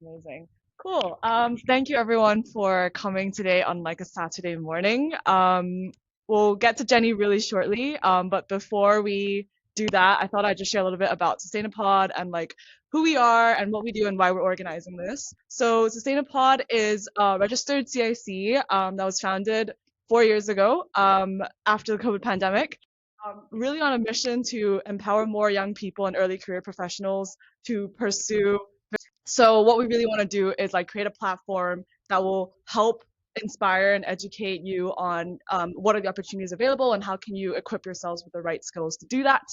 Amazing. Cool. Thank you everyone for coming today on like a Saturday morning. We'll get to Jenny really shortly. But before we do that, I thought I'd just share a little bit about Sustainapod and like who we are and what we do and why we're organizing this. So Sustainapod is a registered CIC that was founded 4 years ago after the COVID pandemic. Really on a mission to empower more young people and early career professionals to pursue. So what we really want to do is like create a platform that will help inspire and educate you on what are the opportunities available and how can you equip yourselves with the right skills to do that.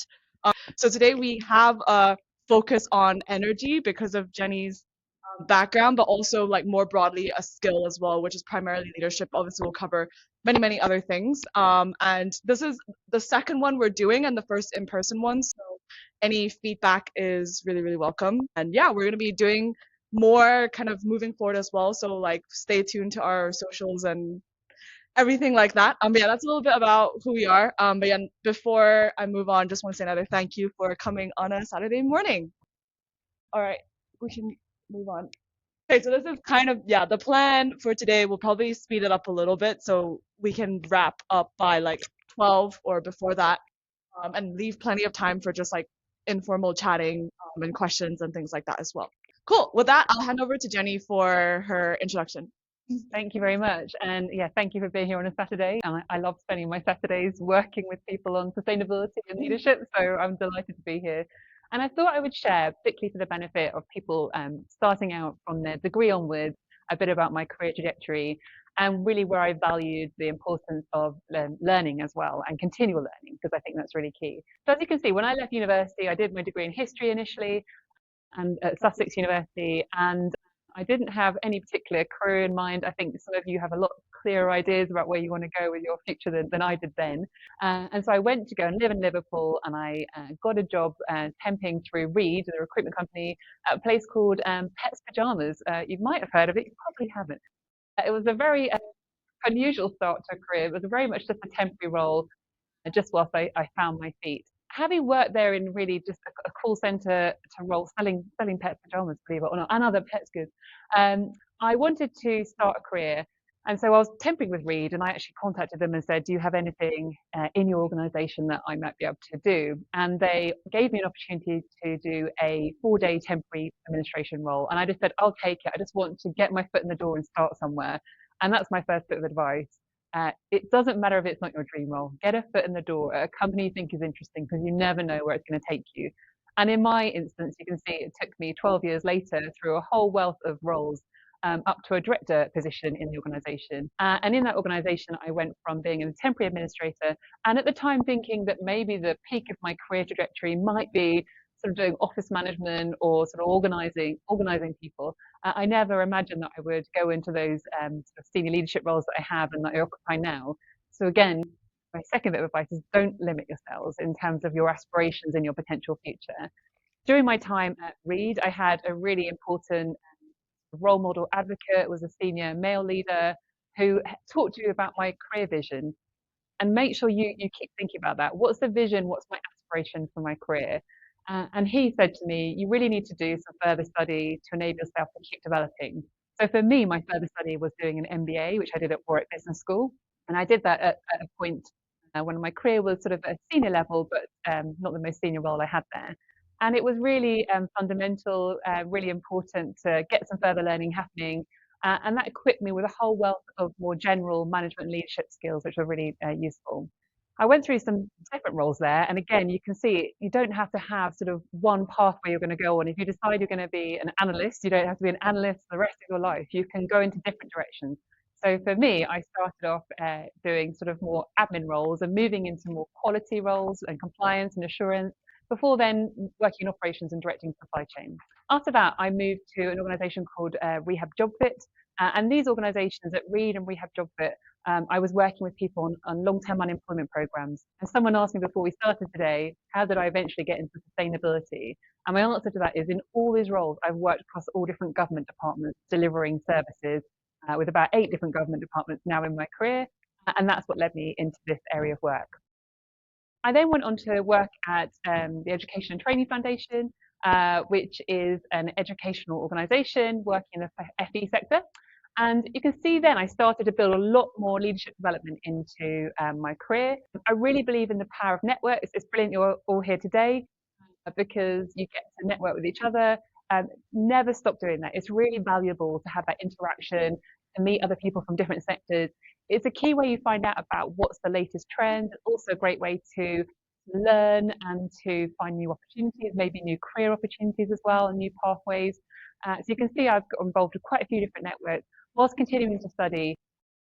So today we have a focus on energy because of Jenny's background, but also like more broadly a skill as well, which is primarily leadership. Obviously, we'll cover many other things. And this is the second one we're doing and the first in-person one. So any feedback is really welcome. And yeah, we're going to be doing more kind of moving forward as well. So like stay tuned to our socials and everything like that. But yeah, that's a little bit about who we are. But yeah, before I move on, just want to say another thank you for coming on a Saturday morning. All right, we can move on. Okay, so this is kind of, yeah, the plan for today. We'll probably speed it up a little bit so we can wrap up by like 12 or before that, and leave plenty of time for just like informal chatting and questions and things like that as well. Cool. With that, I'll hand over to Jenny for her introduction. Thank you very much. And yeah, thank you for being here on a Saturday. And I love spending my Saturdays working with people on sustainability and leadership. So I'm delighted to be here. And I thought I would share, particularly for the benefit of people starting out from their degree onwards, a bit about my career trajectory and really where I valued the importance of learning as well and continual learning, because I think that's really key. So as you can see, when I left university, I did my degree in history initially and at Sussex University, and I didn't have any particular career in mind. I think some of you have a lot clearer ideas about where you want to go with your future than I did then. And so I went to go and live in Liverpool, and I got a job temping through Reed, the recruitment company, at a place called Pets Pajamas. You might have heard of it, you probably haven't. It was a very unusual start to a career. It was very much just a temporary role, just whilst I found my feet. Having worked there in really just a call center to role selling pet pajamas, believe it or not, and other pets goods, I wanted to start a career. And so I was temping with Reed, and I actually contacted them and said, "Do you have anything in your organisation that I might be able to do?" And they gave me an opportunity to do a 4-day temporary administration role, and I just said, "I'll take it. I just want to get my foot in the door and start somewhere." And that's my first bit of advice. It doesn't matter if it's not your dream role. Get a foot in the door at a company you think is interesting because you never know where it's going to take you. And in my instance, you can see it took me 12 years later through a whole wealth of roles up to a director position in the organization. And in that organization, I went from being a temporary administrator and at the time thinking that maybe the peak of my career trajectory might be sort of doing office management or sort of organizing people. I never imagined that I would go into those sort of senior leadership roles that I have and that I occupy now. So again, my second bit of advice is don't limit yourselves in terms of your aspirations and your potential future. During my time at Reed, I had a really important role model advocate, was a senior male leader who talked to you about my career vision. And make sure you keep thinking about that. What's the vision? What's my aspiration for my career? And he said to me, you really need to do some further study to enable yourself to keep developing. So for me, my further study was doing an MBA, which I did at Warwick Business School. And I did that at a point when my career was sort of at a senior level, but not the most senior role I had there. And it was really fundamental, really important to get some further learning happening. And that equipped me with a whole wealth of more general management leadership skills, which were really useful. I went through some different roles there. And again, you can see you don't have to have sort of one pathway you're going to go on. If you decide you're going to be an analyst, you don't have to be an analyst for the rest of your life. You can go into different directions. So for me, I started off doing sort of more admin roles and moving into more quality roles and compliance and assurance before then working in operations and directing supply chain. After that, I moved to an organization called Rehab JobFit. And these organizations at Reed and Rehab JobFit, I was working with people on long-term unemployment programs. And someone asked me before we started today, how did I eventually get into sustainability? And my answer to that is in all these roles, I've worked across all different government departments, delivering services with about 8 different government departments now in my career. And that's what led me into this area of work. I then went on to work at the Education and Training Foundation, which is an educational organisation working in the FE sector. And you can see then I started to build a lot more leadership development into my career. I really believe in the power of networks. It's brilliant you're all here today because you get to network with each other. Never stop doing that. It's really valuable to have that interaction, to meet other people from different sectors. It's a key way you find out about what's the latest trend. Also a great way to learn and to find new opportunities, maybe new career opportunities as well, and new pathways. So you can see I've got involved with quite a few different networks whilst continuing to study.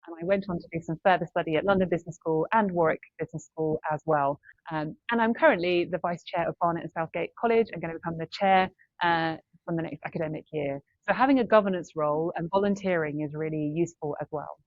And I went on to do some further study at London Business School and Warwick Business School as well. And I'm currently the vice chair of Barnet and Southgate College. I'm going to become the chair from the next academic year. So having a governance role and volunteering is really useful as well.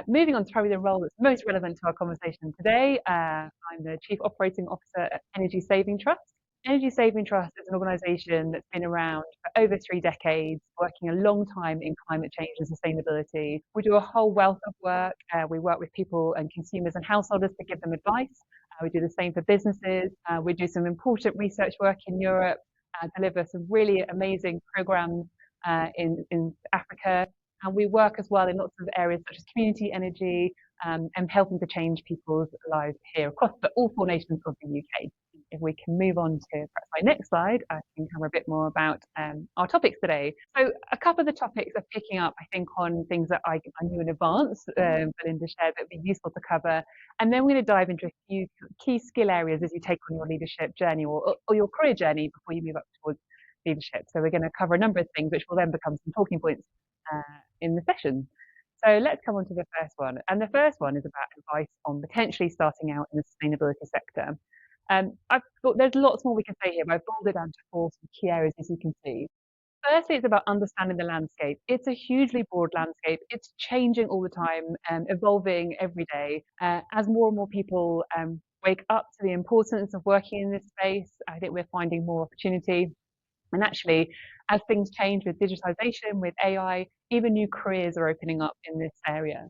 Moving on to probably the role that's most relevant to our conversation today, I'm the Chief Operating Officer at Energy Saving Trust. Energy Saving Trust is an organisation that's been around for over 3 decades, working a long time in climate change and sustainability. We do a whole wealth of work. We work with people and consumers and householders to give them advice. We do the same for businesses. We do some important research work in Europe, deliver some really amazing programs in Africa. And we work as well in lots of areas such as community energy and helping to change people's lives here across all 4 nations of the UK. If we can move on to perhaps my next slide, I can cover a bit more about our topics today. So a couple of the topics are picking up, I think, on things that I knew in advance, Belinda shared that would be useful to cover. And then we're going to dive into a few key skill areas as you take on your leadership journey or your career journey before you move up towards leadership. So we're going to cover a number of things, which will then become some talking points in the session. So let's come on to the first one. And the first one is about advice on potentially starting out in the sustainability sector. I've thought there's lots more we can say here, but I've boiled it down to 4 key areas, as you can see. Firstly, it's about understanding the landscape. It's a hugely broad landscape. It's changing all the time, evolving every day. As more and more people wake up to the importance of working in this space, I think we're finding more opportunity. And actually, as things change with digitization, with AI, even new careers are opening up in this area.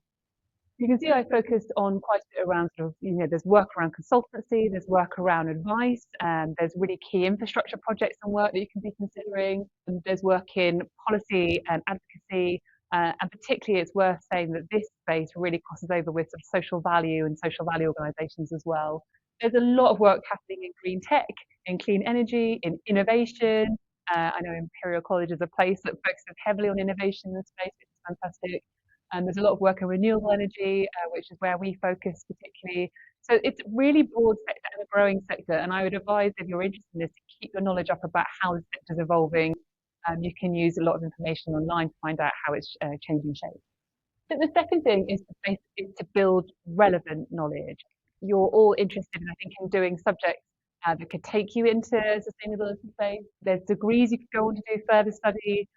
You can see I focused on quite a bit around sort of, there's work around consultancy, there's work around advice, and there's really key infrastructure projects and work that you can be considering. And there's work in policy and advocacy, and particularly it's worth saying that this space really crosses over with sort of social value and social value organisations as well. There's a lot of work happening in green tech, in clean energy, in innovation. I know Imperial College is a place that focuses heavily on innovation in this space, which is fantastic. And there's a lot of work in renewable energy, which is where we focus particularly. So it's a really broad sector and a growing sector. And I would advise, if you're interested in this, to keep your knowledge up about how the sector is evolving. You can use a lot of information online to find out how it's changing shape. But the second thing is to build relevant knowledge. You're all interested, I think, in doing subjects that could take you into sustainability space. There's degrees you could go on to do further study.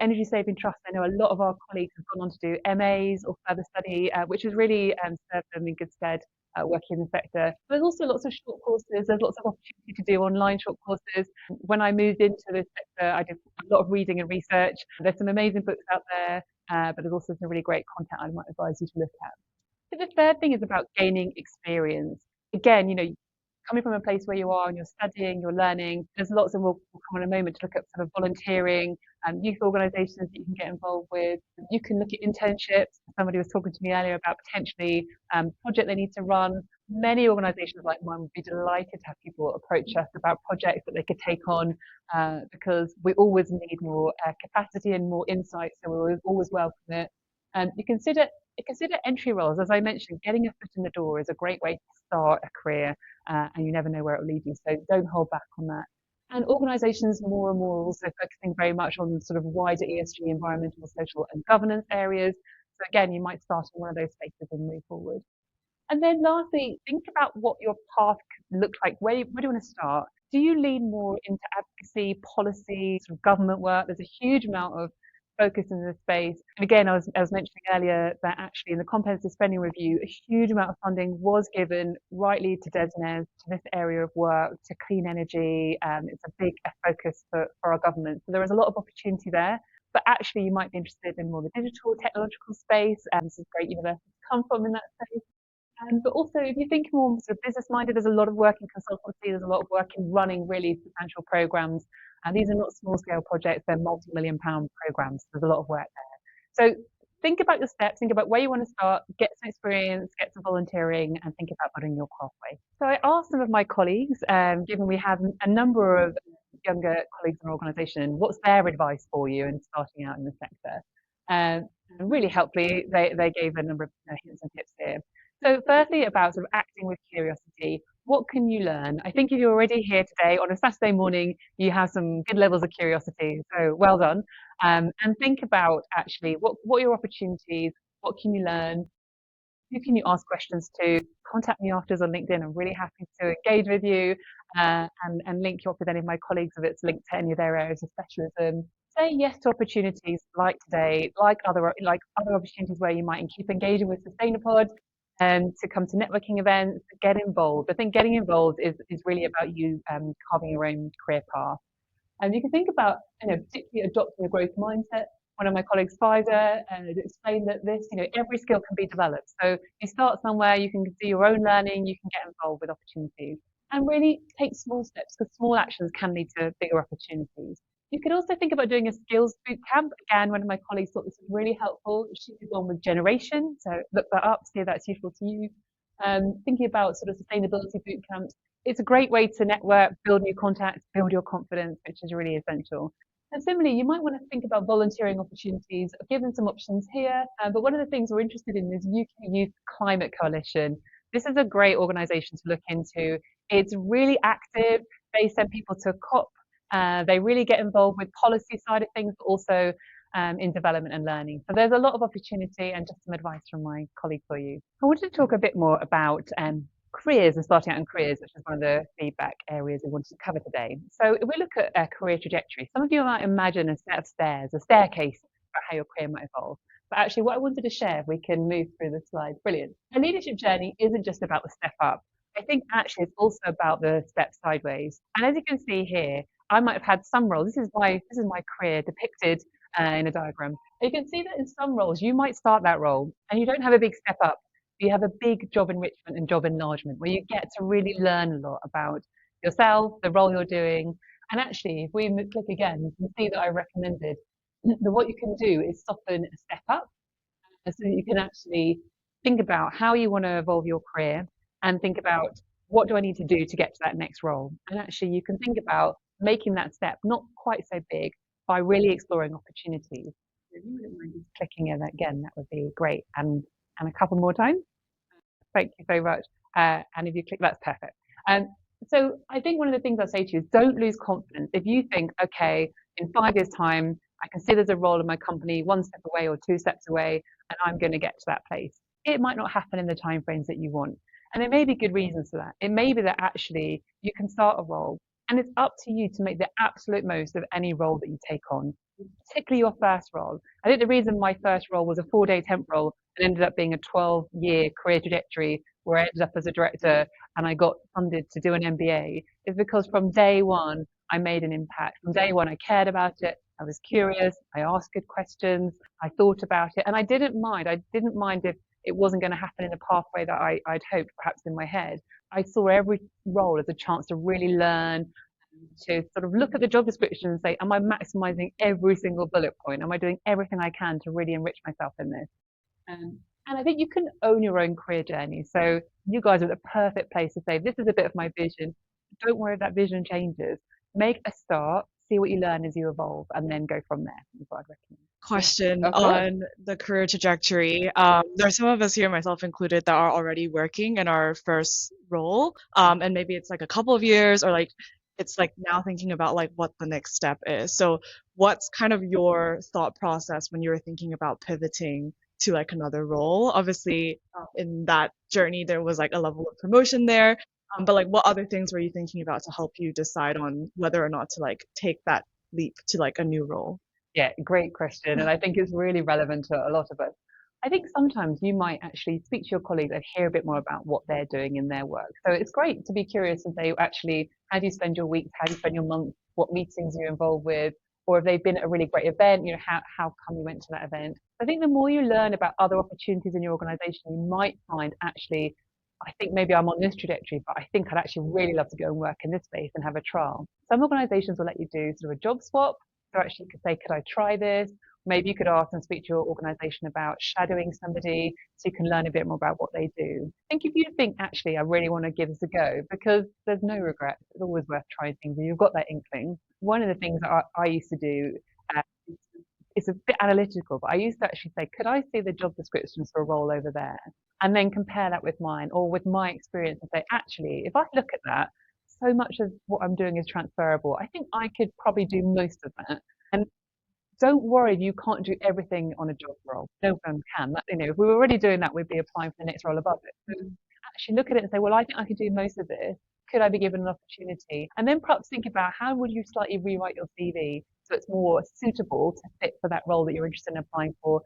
Energy Saving Trust, I know a lot of our colleagues have gone on to do MAs or further study, which has really served them in good stead working in the sector. There's also lots of short courses. There's lots of opportunity to do online short courses. When I moved into this sector, I did a lot of reading and research. There's some amazing books out there, but there's also some really great content I might advise you to look at. But the third thing is about gaining experience. Again, coming from a place where you are and you're studying, you're learning, there's lots of, we'll come in a moment to look at sort of volunteering, youth organisations that you can get involved with. You can look at internships. Somebody was talking to me earlier about potentially project they need to run. Many organisations like mine would be delighted to have people approach us about projects that they could take on because we always need more capacity and more insight, so we always welcome it. You consider entry roles. As I mentioned, getting a foot in the door is a great way to start a career, and you never know where it will lead you. So don't hold back on that. And organisations more and more are also focusing very much on sort of wider ESG, environmental, social, and governance areas. So again, you might start in one of those spaces and move forward. And then lastly, think about what your path looks like. Where do you want to start? Do you lean more into advocacy, policy, sort of government work? There's a huge amount of focus in this space. And again, I was mentioning earlier that actually in the comprehensive spending review, a huge amount of funding was given rightly to DESNZ, to this area of work, to clean energy. It's a big focus for our government. So there is a lot of opportunity there. But actually, you might be interested in more the digital technological space. This is a great university to come from in that space. But also, if you think more sort of business minded, there's a lot of work in consultancy, there's a lot of work in running really substantial programs And these are not small scale projects, they're multi-million pound programs. There's a lot of work there. So think about your steps, think about where you want to start, get some experience, get some volunteering, and think about building your pathway. So I asked some of my colleagues, given we have a number of younger colleagues in our organisation, what's their advice for you in starting out in the sector? And really helpfully, they gave a number of hints and tips here. So firstly, about sort of acting with curiosity. What can you learn? I think if you're already here today on a Saturday morning, you have some good levels of curiosity. So well done. And think about actually what are your opportunities? What can you learn? Who can you ask questions to? Contact me afterwards on LinkedIn. I'm really happy to engage with you and link you up with any of my colleagues if it's linked to any of their areas of specialism. Say yes to opportunities like today, like other opportunities where you might keep engaging with Sustainapod and to come to networking events, get involved. I think getting involved is really about you carving your own career path. And you can think about, particularly adopting a growth mindset. One of my colleagues, Pfizer, explained that every skill can be developed. So you start somewhere, you can do your own learning, you can get involved with opportunities, and really take small steps because small actions can lead to bigger opportunities. You could also think about doing a skills boot camp. Again, one of my colleagues thought this was really helpful. She did one with generation, so look that up, see if that's useful to you. Thinking about sort of sustainability boot camps, it's a great way to network, build new contacts, build your confidence, which is really essential. And similarly, you might want to think about volunteering opportunities. I've given some options here, but one of the things we're interested in is UK Youth Climate Coalition. This is a great organisation to look into. It's really active. They send people to COP. They really get involved with policy side of things, but also in development and learning. So there's a lot of opportunity and just some advice from my colleague for you. I wanted to talk a bit more about careers and starting out in careers, which is one of the feedback areas we wanted to cover today. So if we look at a career trajectory, some of you might imagine a set of stairs, a staircase about how your career might evolve. But actually what I wanted to share, if we can move through the slide, brilliant. A leadership journey isn't just about the step up. I think actually it's also about the step sideways. And as you can see here, I might have had some roles. This is my career depicted in a diagram. You can see that in some roles, you might start that role and you don't have a big step up. You have a big job enrichment and job enlargement where you get to really learn a lot about yourself, the role you're doing. And actually, if we click again, you can see that I recommended that what you can do is soften a step up so that you can actually think about how you want to evolve your career and think about what do I need to do to get to that next role. And actually, you can think about making that step not quite so big by really exploring opportunities. If you wouldn't mind just clicking in again, that would be great. And a couple more times. Thank you so much. And if you click, that's perfect. So I think one of the things I say to you is don't lose confidence. If you think, okay, in 5 years' time, I can see there's a role in my company one step away or two steps away, and I'm going to get to that place. It might not happen in the timeframes that you want. And there may be good reasons for that. It may be that actually you can start a role and it's up to you to make the absolute most of any role that you take on, particularly your first role. I think the reason my first role was a 4-day temp role and ended up being a 12-year career trajectory where I ended up as a director and I got funded to do an MBA is because from day one, I made an impact. From day one, I cared about it. I was curious. I asked good questions. I thought about it and I didn't mind. I didn't mind if it wasn't going to happen in the pathway that I'd hoped, perhaps in my head. I saw every role as a chance to really learn, to sort of look at the job description and say, am I maximizing every single bullet point? Am I doing everything I can to really enrich myself in this? And I think you can own your own career journey. So you guys are the perfect place to say, this is a bit of my vision. Don't worry if that vision changes. Make a start, see what you learn as you evolve, and then go from there. Is what I'd recommend. Question Of course. on the career trajectory. There are some of us here, myself included, that are already working in our first role. And maybe it's like a couple of years or like it's like now thinking about like what the next step is. So what's kind of your thought process when you're thinking about pivoting to like another role? Obviously, in that journey, there was like a level of promotion there. But like what other things were you thinking about to help you decide on whether or not to like take that leap to like a new role? Yeah, great question. And I think it's really relevant to a lot of us. I think sometimes you might actually speak to your colleagues and hear a bit more about what they're doing in their work. So it's great to be curious and say, actually, how do you spend your weeks? How do you spend your months? What meetings are you involved with? Or if they've been at a really great event, how come you went to that event? I think the more you learn about other opportunities in your organization, you might find actually I think maybe I'm on this trajectory, but I think I'd actually really love to go and work in this space and have a trial. Some organizations will let you do sort of a job swap. So actually you could say, could I try this? Maybe you could ask and speak to your organization about shadowing somebody so you can learn a bit more about what they do. I think if you think, actually, I really want to give this a go, because there's no regrets. It's always worth trying things and you've got that inkling. One of the things that I used to do, uh, it's a bit analytical, but I used to actually say, could I see the job descriptions for a role over there? And then compare that with mine or with my experience and say, actually, if I look at that, so much of what I'm doing is transferable. I think I could probably do most of that. And don't worry, you can't do everything on a job role. No one can. That, if we were already doing that, we'd be applying for the next role above it. So actually look at it and say, well, I think I could do most of this. Could I be given an opportunity? And then perhaps think about how would you slightly rewrite your CV so it's more suitable to fit for that role that you're interested in applying for.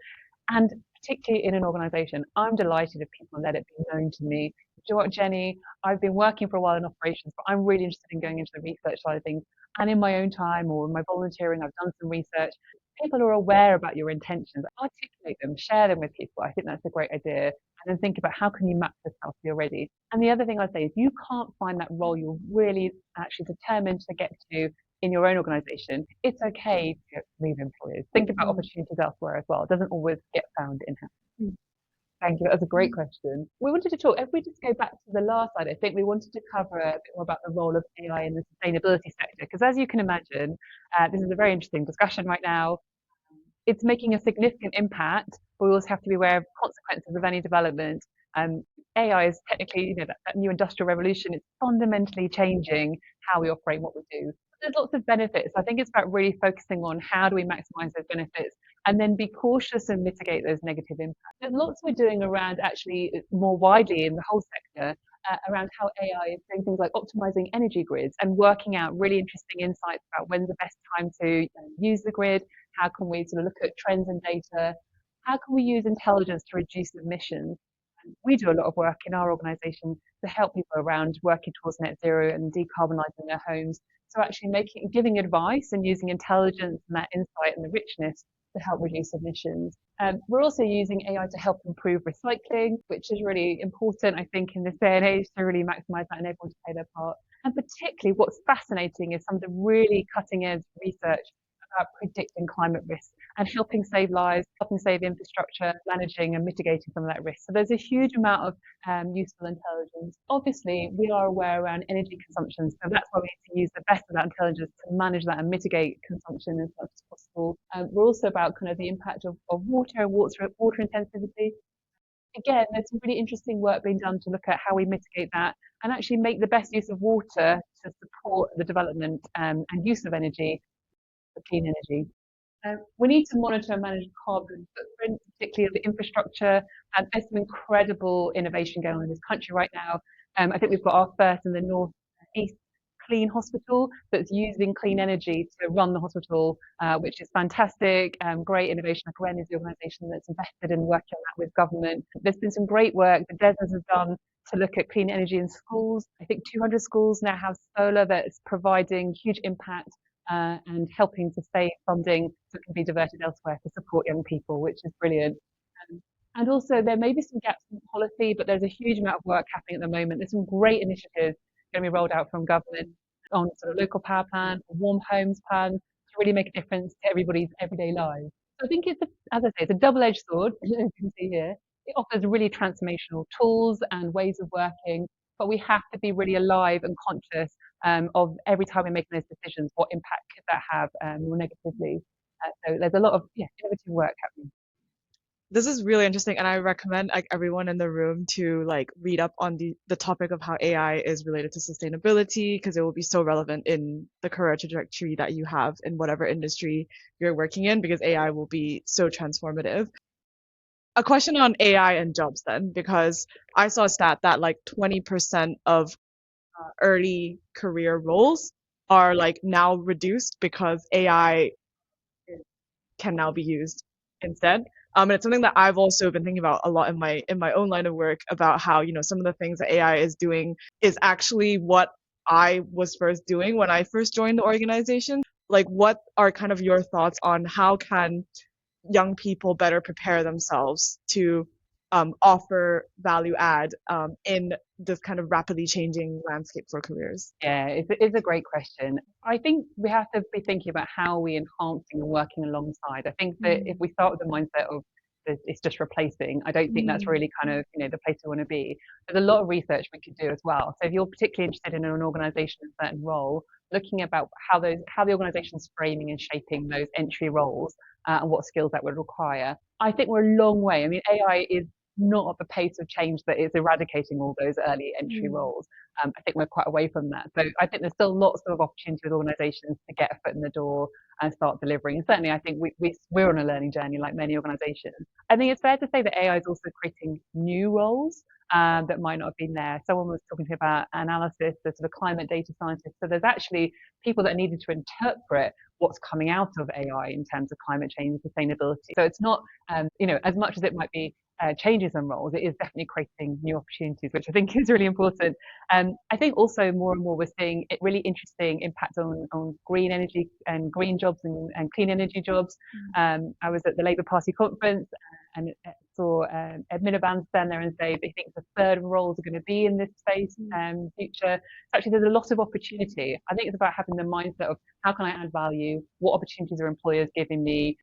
And particularly in an organization, I'm delighted if people let it be known to me. Do you know what, Jenny? I've been working for a while in operations, but I'm really interested in going into the research side of things. And in my own time or in my volunteering, I've done some research. People are aware about your intentions, articulate them, share them with people. I think that's a great idea. And then think about how can you map this out already. And the other thing I'd say is you can't find that role you're really actually determined to get to in your own organization. It's okay to leave employers. Think about Mm, opportunities elsewhere as well. It doesn't always get found in-house. Thank you. That was a great question. We wanted to talk, if we just go back to the last slide, I think we wanted to cover a bit more about the role of AI in the sustainability sector. Because as you can imagine, this is a very interesting discussion right now. It's making a significant impact, but we also have to be aware of consequences of any development. Um, AI is technically, that new industrial revolution. It's fundamentally changing how we operate and what we do. There's lots of benefits. I think it's about really focusing on how do we maximize those benefits and then be cautious and mitigate those negative impacts. There's lots we're doing around actually more widely in the whole sector around how AI is doing things like optimizing energy grids and working out really interesting insights about when's the best time to use the grid. How can we sort of look at trends and data? How can we use intelligence to reduce emissions? We do a lot of work in our organisation to help people around working towards net zero and decarbonising their homes. So actually giving advice and using intelligence and that insight and the richness to help reduce emissions. We're also using AI to help improve recycling, which is really important, I think, in this day and age to really maximise that and everyone to play their part. And particularly what's fascinating is some of the really cutting edge research about predicting climate risks and helping save lives, helping save infrastructure, managing and mitigating some of that risk. So there's a huge amount of useful intelligence. Obviously, we are aware around energy consumption, so that's why we need to use the best of that intelligence to manage that and mitigate consumption as much as possible. We're also about kind of the impact of water and water intensity. Again, there's some really interesting work being done to look at how we mitigate that and actually make the best use of water to support the development and use of energy for clean energy. We need to monitor and manage carbon footprint, particularly of the infrastructure. And there's some incredible innovation going on in this country right now. I think we've got our first in the north east clean hospital that's using clean energy to run the hospital, which is fantastic. Great innovation, like Ren is the organisation that's invested in working on that with government. There's been some great work that DESNZ has done to look at clean energy in schools. I think 200 schools now have solar that's providing huge impact and helping to save funding so it can be diverted elsewhere to support young people, which is brilliant. And also, there may be some gaps in policy, but there's a huge amount of work happening at the moment. There's some great initiatives going to be rolled out from government on sort of local power plan, warm homes plan to really make a difference to everybody's everyday lives. So I think as I say, it's a double-edged sword, as you can see here. It offers really transformational tools and ways of working, but we have to be really alive and conscious of every time we're making those decisions, what impact could that have more negatively. So there's a lot of innovative work happening. this is really interesting, and I recommend like everyone in the room to like read up on the topic of how AI is related to sustainability because it will be so relevant in the career trajectory that you have in whatever industry you're working in because AI will be so transformative. A question on AI and jobs then, because I saw a stat that like 20% of early career roles are like now reduced because AI can now be used instead. And it's something that I've also been thinking about a lot in my own line of work about how, some of the things that AI is doing is actually what I was first doing when I first joined the organization. Like what are kind of your thoughts on how can young people better prepare themselves to offer value add in this kind of rapidly changing landscape for careers? Yeah, it's a great question. I think we have to be thinking about how we enhancing and working alongside. I think that if Mm, we start with the mindset of it's just replacing, I don't think that's mm, really kind of, the place we want to be. There's a lot of research we could do as well. So if you're particularly interested in an organization in a certain role, looking about how the organization's framing and shaping those entry roles and what skills that would require. I think we're a long way. I mean, AI is not at the pace of change that is eradicating all those early entry mm, roles. I think we're quite away from that. So I think there's still lots of opportunity with organisations to get a foot in the door and start delivering. And certainly, I think we're on a learning journey like many organisations. I think it's fair to say that AI is also creating new roles that might not have been there. Someone was talking to me about analysis, the sort of climate data scientists. So there's actually people that needed to interpret what's coming out of AI in terms of climate change and sustainability. So it's not, as much as it might be changes in roles, it is definitely creating new opportunities, which I think is really important. I think also more and more we're seeing it really interesting impact on green energy and green jobs and clean energy jobs. I was at the Labour Party conference and saw Ed Miliband stand there and say that he thinks a third of roles are going to be in this space future. So actually, there's a lot of opportunity. I think it's about having the mindset of how can I add value? What opportunities are employers giving me?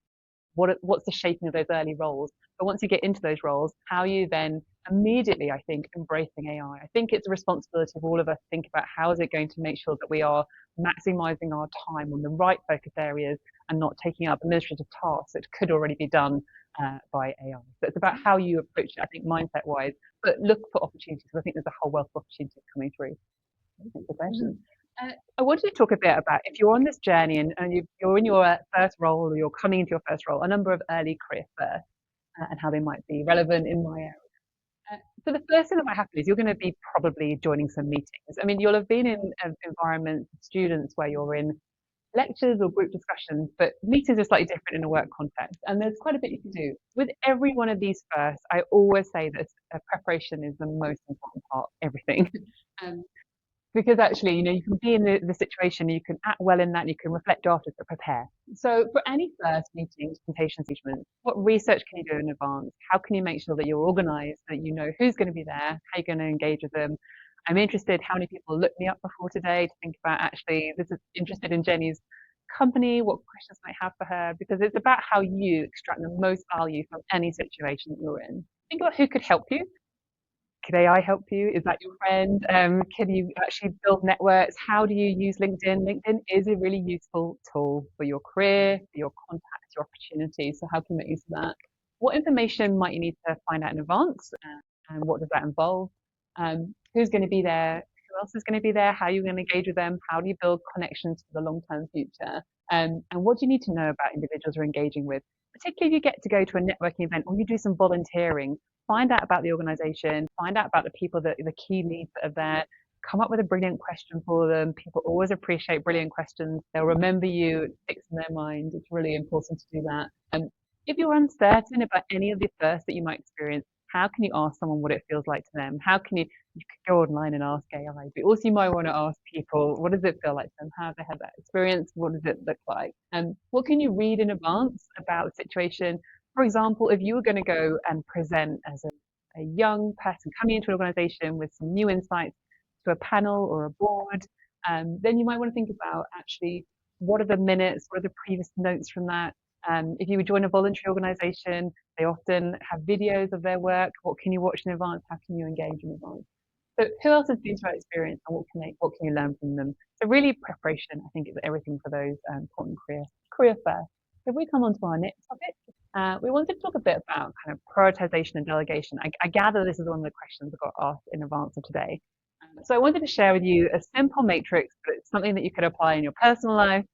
What's the shaping of those early roles? But once you get into those roles, how you then immediately, I think, embracing AI. I think it's a responsibility of all of us to think about how is it going to make sure that we are maximizing our time on the right focus areas and not taking up administrative tasks that could already be done by AI. So it's about how you approach it, I think, mindset wise, but look for opportunities. I think there's a whole wealth of opportunities coming through. Thanks for the question. I wanted to talk a bit about if you're on this journey and you're in your first role or you're coming into your first role, a number of early career firsts and how they might be relevant in my area. So the first thing that might happen is you're going to be probably joining some meetings. I mean, you'll have been in environments, students where you're in lectures or group discussions, but meetings are slightly different in a work context. And there's quite a bit you can do. With every one of these firsts, I always say that preparation is the most important part of everything. Um, because actually, you can be in the situation, you can act well in that, you can reflect after to prepare. So for any first meetings, presentations, engagements, what research can you do in advance? How can you make sure that you're organized, that you know who's going to be there, how you're going to engage with them? I'm interested how many people looked me up before today to think about actually, this is interested in Jenny's company, what questions might have for her, because it's about how you extract the most value from any situation that you're in. Think about who could help you. Could AI help you? Is that your friend? Can you actually build networks? How do you use LinkedIn? LinkedIn is a really useful tool for your career, for your contacts, your opportunities. So how can you make use of that? What information might you need to find out in advance? And what does that involve? Who's going to be there? Who else is going to be there? How are you going to engage with them? How do you build connections for the long-term future? And what do you need to know about individuals you're engaging with? Particularly if you get to go to a networking event or you do some volunteering, find out about the organization, find out about the people that the key leads that are there, come up with a brilliant question for them. People always appreciate brilliant questions. They'll remember you, it sticks in their mind. It's really important to do that. If you're uncertain about any of the firsts that you might experience, how can you ask someone what it feels like to them? How can you could go online and ask AI, but also you might want to ask people, what does it feel like to them? How have they had that experience? What does it look like? And what can you read in advance about the situation? For example, if you were going to go and present as a young person coming into an organization with some new insights to a panel or a board, then you might want to think about actually what are the minutes, what are the previous notes from that? If you would join a voluntary organization, they often have videos of their work. What can you watch in advance? How can you engage in advance? So who else has been through that experience and what can you learn from them? So really preparation, I think, is everything for those important career first. If we come on to our next topic, we wanted to talk a bit about kind of prioritization and delegation. I gather this is one of the questions I got asked in advance of today. So I wanted to share with you a simple matrix, but it's something that you could apply in your personal life,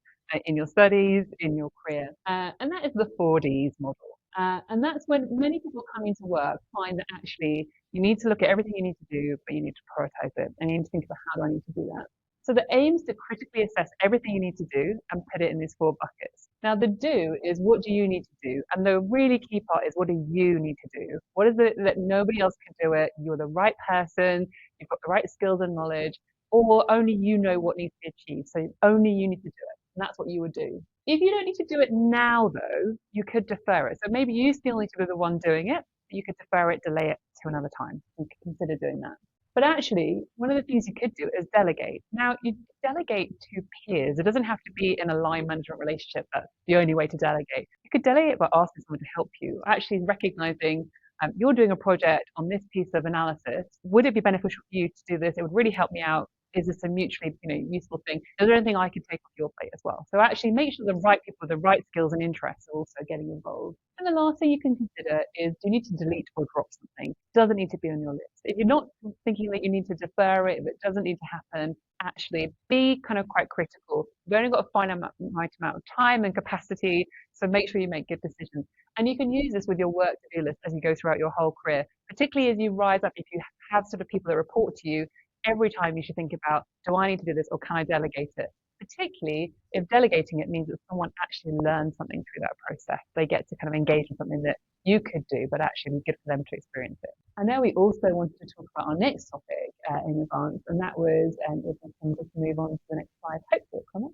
in your studies, in your career. And that is the 4Ds model. And that's when many people coming to work find that actually you need to look at everything you need to do, but you need to prioritize it. And you need to think about how do I need to do that. So the aim is to critically assess everything you need to do and put it in these 4 buckets. Now the do is what do you need to do? And the really key part is what do you need to do? What is it that nobody else can do it? You're the right person, you've got the right skills and knowledge, or only you know what needs to be achieved. So only you need to do it. And that's what you would do. If you don't need to do it now, though, you could defer it. So maybe you still need to be the one doing it, you could defer it, delay it to another time. You could consider doing that. But actually, one of the things you could do is delegate. Now, you delegate to peers. It doesn't have to be in a line management relationship. That's the only way to delegate. You could delegate by asking someone to help you, actually recognizing you're doing a project on this piece of analysis. Would it be beneficial for you to do this? It would really help me out. Is this a mutually, useful thing? Is there anything I can take off your plate as well? So actually make sure the right people with the right skills and interests are also getting involved. And the last thing you can consider is, do you need to delete or drop something? It doesn't need to be on your list. If you're not thinking that you need to defer it, if it doesn't need to happen, actually be kind of quite critical. You've only got a finite amount of time and capacity, so make sure you make good decisions. And you can use this with your work to-do list as you go throughout your whole career, particularly as you rise up. If you have sort of people that report to you, every time you should think about, do I need to do this or can I delegate it? Particularly if delegating it means that someone actually learns something through that process. They get to kind of engage in something that you could do, but actually be good for them to experience it. I know we also wanted to talk about our next topic in advance, and that was, if we can just move on to the next slide, hopefully it'll come up.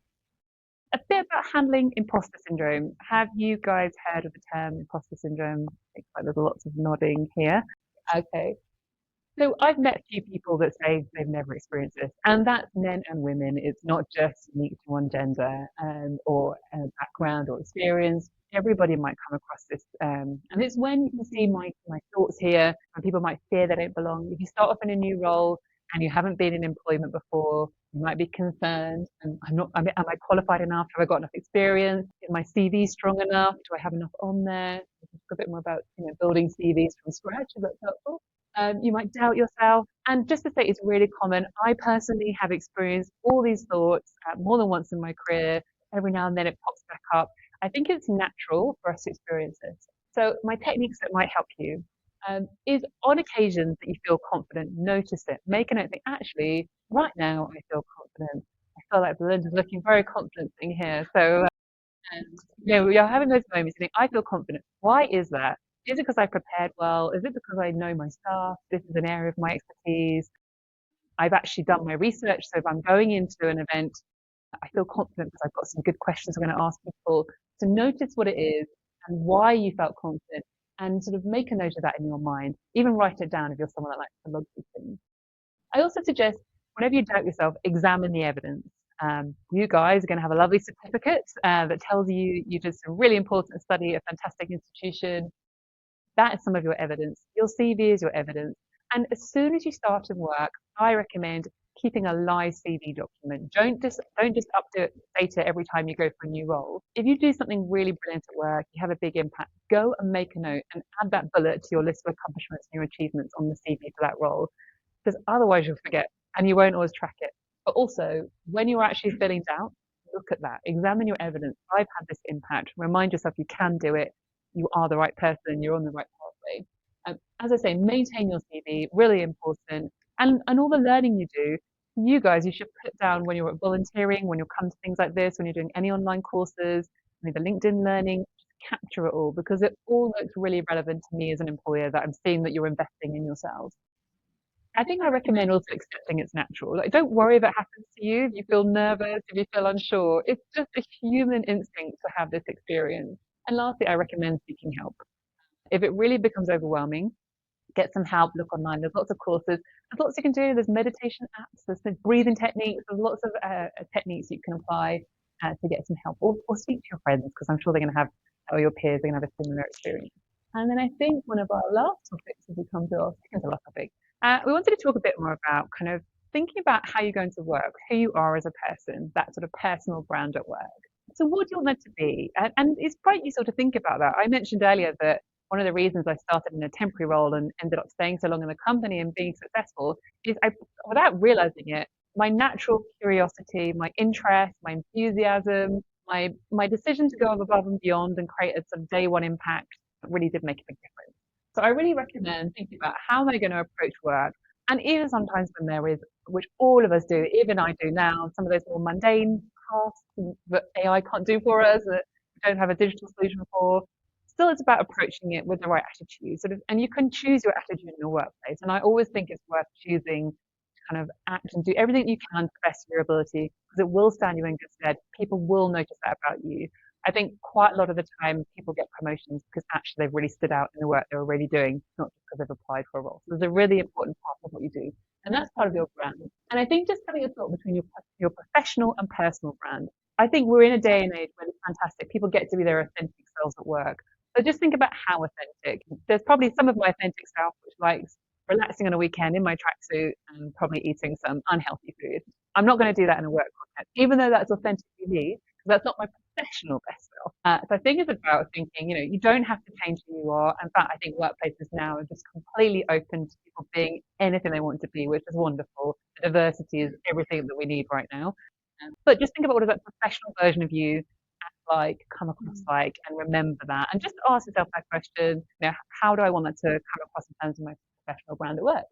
A bit about handling imposter syndrome. Have you guys heard of the term imposter syndrome? Looks like there's lots of nodding here. Okay. So I've met a few people that say they've never experienced this, and that's men and women. It's not just unique to one gender or background or experience. Everybody might come across this, and it's when you can see my thoughts here, and people might fear they don't belong. If you start off in a new role and you haven't been in employment before, you might be concerned. And I'm not. Am I qualified enough? Have I got enough experience? Is my CV strong enough? Do I have enough on there? We'll talk a bit more about building CVs from scratch. If that's helpful. You might doubt yourself. And just to say, it's really common. I personally have experienced all these thoughts more than once in my career. Every now and then it pops back up. I think it's natural for us to experience this. So my techniques that might help you is on occasions that you feel confident, notice it. Make a note. Think, actually, right now I feel confident. I feel like Belinda's looking very confident sitting here. So we are having those moments. You think, I feel confident. Why is that? Is it because I prepared well? Is it because I know my stuff? This is an area of my expertise. I've actually done my research. So if I'm going into an event, I feel confident because I've got some good questions I'm going to ask people. To notice what it is and why you felt confident and sort of make a note of that in your mind. Even write it down if you're someone that likes to log these things. I also suggest whenever you doubt yourself, examine the evidence. You guys are going to have a lovely certificate that tells you did some really important study at a fantastic institution. That is some of your evidence. Your CV is your evidence. And as soon as you start to work, I recommend keeping a live CV document. Don't just update it every time you go for a new role. If you do something really brilliant at work, you have a big impact, go and make a note and add that bullet to your list of accomplishments and your achievements on the CV for that role. Because otherwise you'll forget and you won't always track it. But also, when you're actually feeling doubt, look at that. Examine your evidence. I've had this impact. Remind yourself you can do it. You are the right person. You're on the right pathway. As I say, maintain your CV. Really important. And all the learning you do. You guys, you should put down when you're volunteering, when you're coming to things like this, when you're doing any online courses, the LinkedIn learning. Just capture it all because it all looks really relevant to me as an employer that I'm seeing that you're investing in yourselves. I think I recommend also accepting it's natural. Like, don't worry if it happens to you, if you feel nervous, if you feel unsure. It's just a human instinct to have this experience. And lastly, I recommend seeking help. If it really becomes overwhelming, get some help, look online. There's lots of courses. There's lots you can do. There's meditation apps, there's breathing techniques, there's lots of techniques you can apply to get some help or speak to your friends because I'm sure they're going to have, or your peers are going to have a similar experience. And then I think one of our last topics as we come to our second to last topic, we wanted to talk a bit more about kind of thinking about how you're going to work, who you are as a person, that sort of personal brand at work. So what do you want that to be? And it's quite useful to think about that. I mentioned earlier that one of the reasons I started in a temporary role and ended up staying so long in the company and being successful is without realizing it, my natural curiosity, my interest, my enthusiasm, my decision to go above and beyond and create a sort of day one impact really did make a big difference. So I really recommend thinking about how am I going to approach work, and even sometimes when there is, which all of us do, even I do now, some of those more mundane tasks that AI can't do for us, that we don't have a digital solution for. Still, it's about approaching it with the right attitude, sort of, and you can choose your attitude in your workplace. And I always think it's worth choosing to kind of act and do everything you can to the best of your ability because it will stand you in good stead. People will notice that about you. I think quite a lot of the time people get promotions because actually they've really stood out in the work they were really doing, not just because they've applied for a role. So there's a really important part of what you do, and that's part of your brand. And I think just having a thought between your professional and personal brand. I think we're in a day and age where it's fantastic. People get to be their authentic selves at work. So just think about how authentic. There's probably some of my authentic self which likes relaxing on a weekend in my tracksuit and probably eating some unhealthy food. I'm not going to do that in a work context, even though that's authentically me, because that's not my professional best self. So I think it's about thinking, you don't have to change who you are. In fact, I think workplaces now are just completely open to people being anything they want to be, which is wonderful. Diversity is everything that we need right now. But just think about what does that professional version of you like, come across like, and remember that, and just ask yourself that question. How do I want that to come across in terms of my professional brand at work?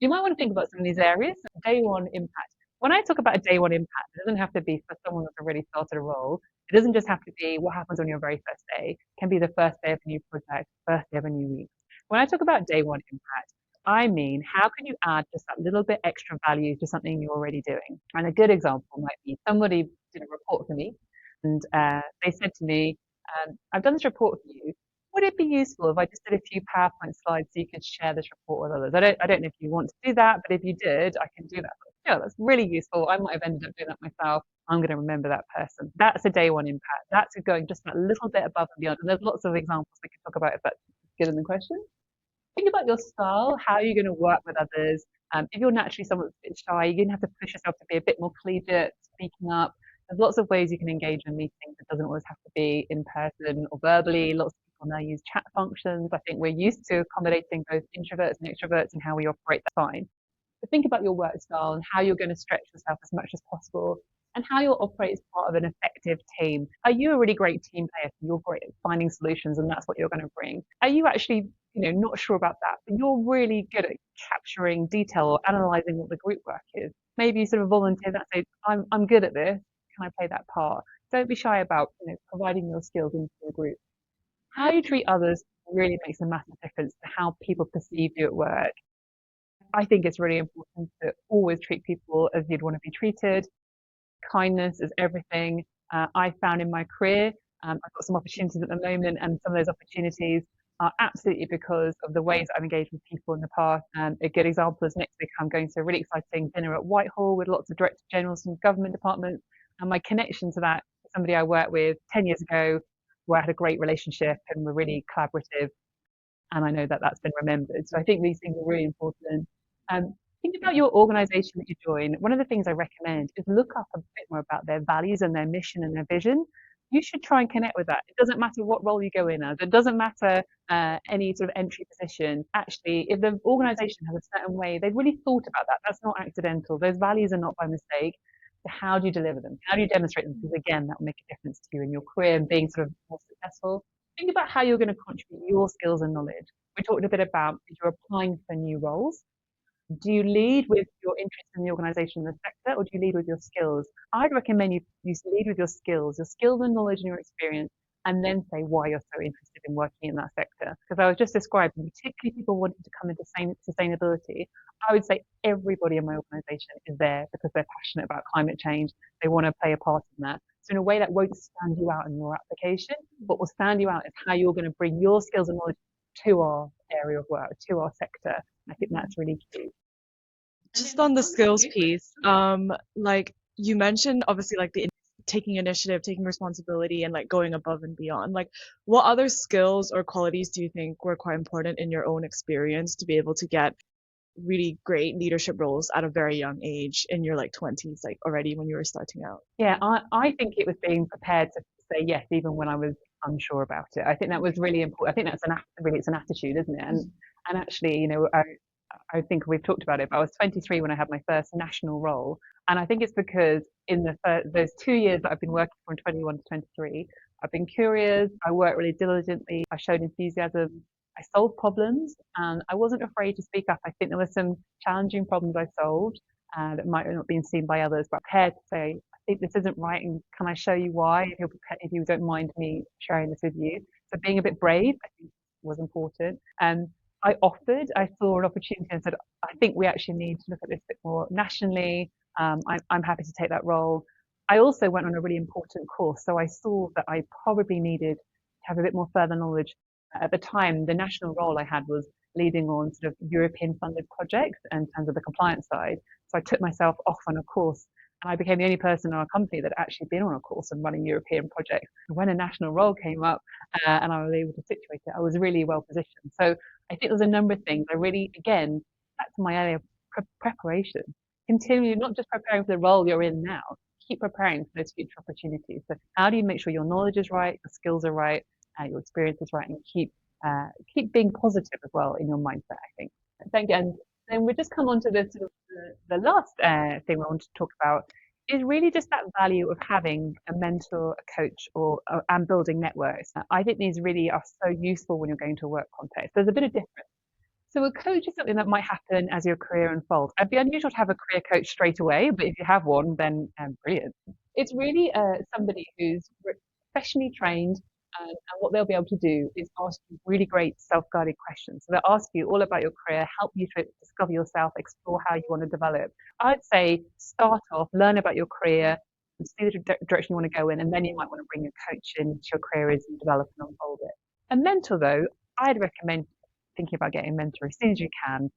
You might want to think about some of these areas. Day one impact. When I talk about a day one impact, it doesn't have to be for someone that's already started a role. It doesn't just have to be what happens on your very first day. It can be the first day of a new project, first day of a new week. When I talk about day one impact, I mean, how can you add just that little bit extra value to something you're already doing? And a good example might be somebody did a report for me, and they said to me, I've done this report for you. Would it be useful if I just did a few PowerPoint slides so you could share this report with others? I don't know if you want to do that, but if you did, I can do that. Yeah, that's really useful. I might have ended up doing that myself. I'm going to remember that person. That's a day one impact. That's going just that little bit above and beyond. And there's lots of examples we can talk about if that's good in the question. Think about your style, how you're going to work with others. If you're naturally someone that's a bit shy, you're going to have to push yourself to be a bit more collegiate, speaking up. There's lots of ways you can engage in meetings. It doesn't always have to be in person or verbally. Lots of people now use chat functions. I think we're used to accommodating both introverts and extroverts and how we operate. That's fine. But think about your work style and how you're going to stretch yourself as much as possible and how you'll operate as part of an effective team. Are you a really great team player? You're great at finding solutions and that's what you're going to bring. Are you actually, not sure about that, but you're really good at capturing detail or analyzing what the group work is? Maybe you sort of volunteer that, say, I'm good at this. Can I play that part? Don't be shy about, providing your skills into the group. How you treat others really makes a massive difference to how people perceive you at work. I think it's really important to always treat people as you'd want to be treated. Kindness is everything. I found in my career, I've got some opportunities at the moment, and some of those opportunities are absolutely because of the ways I've engaged with people in the past. A good example is next week I'm going to a really exciting dinner at Whitehall with lots of director generals from government departments. And my connection to that, somebody I worked with 10 years ago, where I had a great relationship and we're really collaborative. And I know that that's been remembered. So I think these things are really important. Think about your organization that you join. One of the things I recommend is look up a bit more about their values and their mission and their vision. You should try and connect with that. It doesn't matter what role you go in as. It doesn't matter any sort of entry position. Actually, if the organization has a certain way, they've really thought about that. That's not accidental. Those values are not by mistake. So how do you deliver them? How do you demonstrate them? Because again, that will make a difference to you in your career and being sort of more successful. Think about how you're going to contribute your skills and knowledge. We talked a bit about if you're applying for new roles. Do you lead with your interest in the organization and the sector, or do you lead with your skills? I'd recommend you lead with your skills and knowledge and your experience, and then say why you're so interested in working in that sector. Because I was just describing, particularly people wanting to come into sustainability, I would say everybody in my organization is there because they're passionate about climate change. They want to play a part in that. So in a way that won't stand you out in your application, what will stand you out is how you're going to bring your skills and knowledge to our area of work, to our sector. I think that's really key. Just on the skills piece, like you mentioned, obviously, like taking initiative, taking responsibility, and like going above and beyond. Like, what other skills or qualities do you think were quite important in your own experience to be able to get really great leadership roles at a very young age in your like 20s, like already when you were starting out? Yeah, I think it was being prepared to say yes, even when I was unsure about it. I think that was really important. I think that's really it's an attitude, isn't it? And actually, I think we've talked about it, but I was 23 when I had my first national role. And I think it's because in those 2 years that I've been working from 21 to 23, I've been curious, I worked really diligently, I showed enthusiasm, I solved problems, and I wasn't afraid to speak up. I think there were some challenging problems I solved that might not have been seen by others, but prepared to say, I think this isn't right, and can I show you why, if you don't mind me sharing this with you. So being a bit brave, I think, was important. I saw an opportunity and said, I think we actually need to look at this a bit more nationally. I'm happy to take that role. I also went on a really important course, so I saw that I probably needed to have a bit more further knowledge. At the time, the national role I had was leading on sort of European funded projects in terms of the compliance side. So I took myself off on a course and I became the only person in our company that had actually been on a course and running European projects. When a national role came up and I was able to situate it, I was really well positioned. So I think there's a number of things. I really, again, back to my earlier preparation, continue not just preparing for the role you're in now, keep preparing for those future opportunities. So how do you make sure your knowledge is right, your skills are right, your experience is right, and keep being positive as well in your mindset, I think. Thank you. And then we just come on to the sort of the last thing we want to talk about is really just that value of having a mentor, a coach, or and building networks. I think these really are so useful when you're going to a work context. There's a bit of difference. So a coach is something that might happen as your career unfolds. It'd be unusual to have a career coach straight away, but if you have one, then brilliant. It's really somebody who's professionally trained, and what they'll be able to do is ask you really great self-guided questions. So they'll ask you all about your career, help you to discover yourself, explore how you want to develop. I'd say start off, learn about your career, and see the direction you want to go in, and then you might want to bring a coach into your career as you develop and unfold it. A mentor, though, I'd recommend thinking about getting a mentor as soon as you can.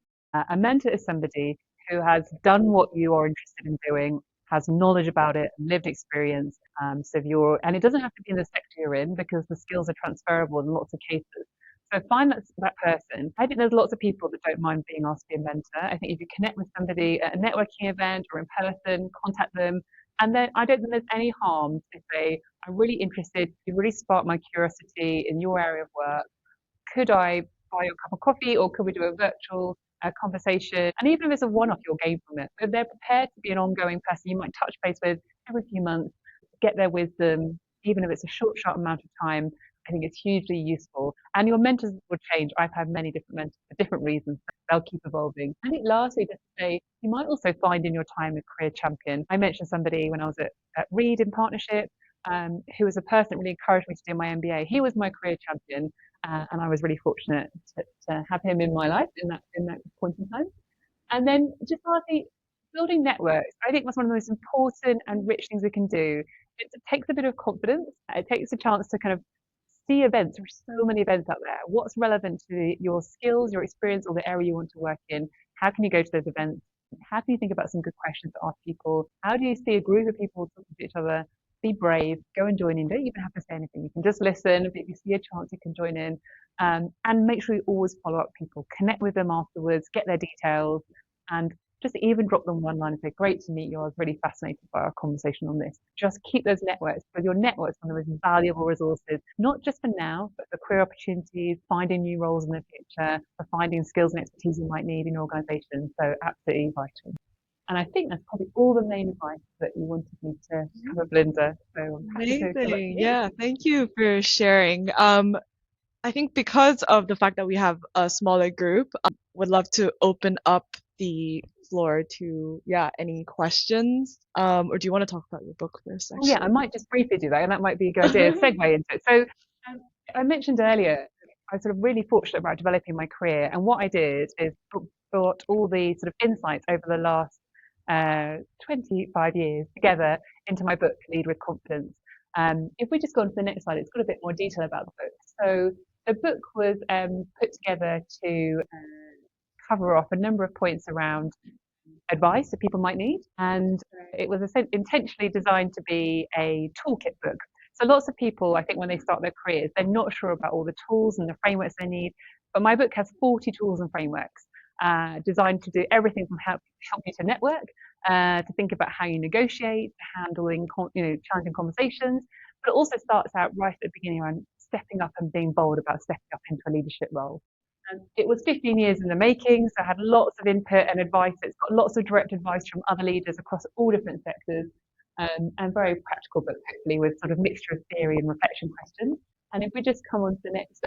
A mentor is somebody who has done what you are interested in doing, has knowledge about it, lived experience. So if you're, and it doesn't have to be in the sector you're in because the skills are transferable in lots of cases. So find that person. I think there's lots of people that don't mind being asked to be a mentor. I think if you connect with somebody at a networking event or in person, contact them. And then I don't think there's any harm to say, I'm really interested, you really sparked my curiosity in your area of work. Could I buy you a cup of coffee or could we do a virtual conversation? And even if it's a one-off, you'll gain from it. If they're prepared to be an ongoing person, you might touch base with every few months, get their wisdom, even if it's a short amount of time. I think it's hugely useful. And your mentors will change. I've had many different mentors for different reasons. They'll keep evolving. I think lastly, just to say, you might also find in your time a career champion. I mentioned somebody when I was at Reed in partnership, who was a person that really encouraged me to do my MBA. He was my career champion. And I was really fortunate to have him in my life in that point in time. And then just lastly, building networks. I think that's one of the most important and rich things we can do. It takes a bit of confidence. It takes a chance to kind of see events. There's so many events out there. What's relevant to your skills, your experience, or the area you want to work in? How can you go to those events? How can you think about some good questions to ask people? How do you see a group of people talking to each other? Be brave, go and join in. Don't even have to say anything. You can just listen. If you see a chance, you can join in. And make sure you always follow up people. Connect with them afterwards, get their details, and just even drop them one line and say, great to meet you. I was really fascinated by our conversation on this. Just keep those networks because your networks are one of the most valuable resources, not just for now, but for career opportunities, finding new roles in the future, for finding skills and expertise you might need in your organization. So absolutely vital. And I think that's probably all the main advice that you wanted me to cover, Belinda. So I'm happy to come back to Amazing. you. Yeah, thank you for sharing. I think because of the fact that we have a smaller group, would love to open up the floor to, yeah, any questions. Or do you want to talk about your book first, Oh, yeah, I actually? might just briefly do that, and that might be a good idea, segue into it. So um, I mentioned earlier, I was sort of really fortunate about developing my career, and what I did is brought all the sort of insights over the last 25 years together into my book, Lead with Confidence. If we just go on to the next slide, it's got a bit more detail about the book. So the book was put together to cover off a number of points around advice that people might need. And it was intentionally designed to be a toolkit book. So lots of people, I think, when they start their careers, they're not sure about all the tools and the frameworks they need. But my book has 40 tools and frameworks designed to do everything from help you to network, to think about how you negotiate, handling challenging conversations. But it also starts out right at the beginning around stepping up and being bold about stepping up into a leadership role. And it was 15 years in the making, so I had lots of input and advice. It's got lots of direct advice from other leaders across all different sectors, and very practical book, hopefully, with sort of mixture of theory and reflection questions. And if we just come on to the next,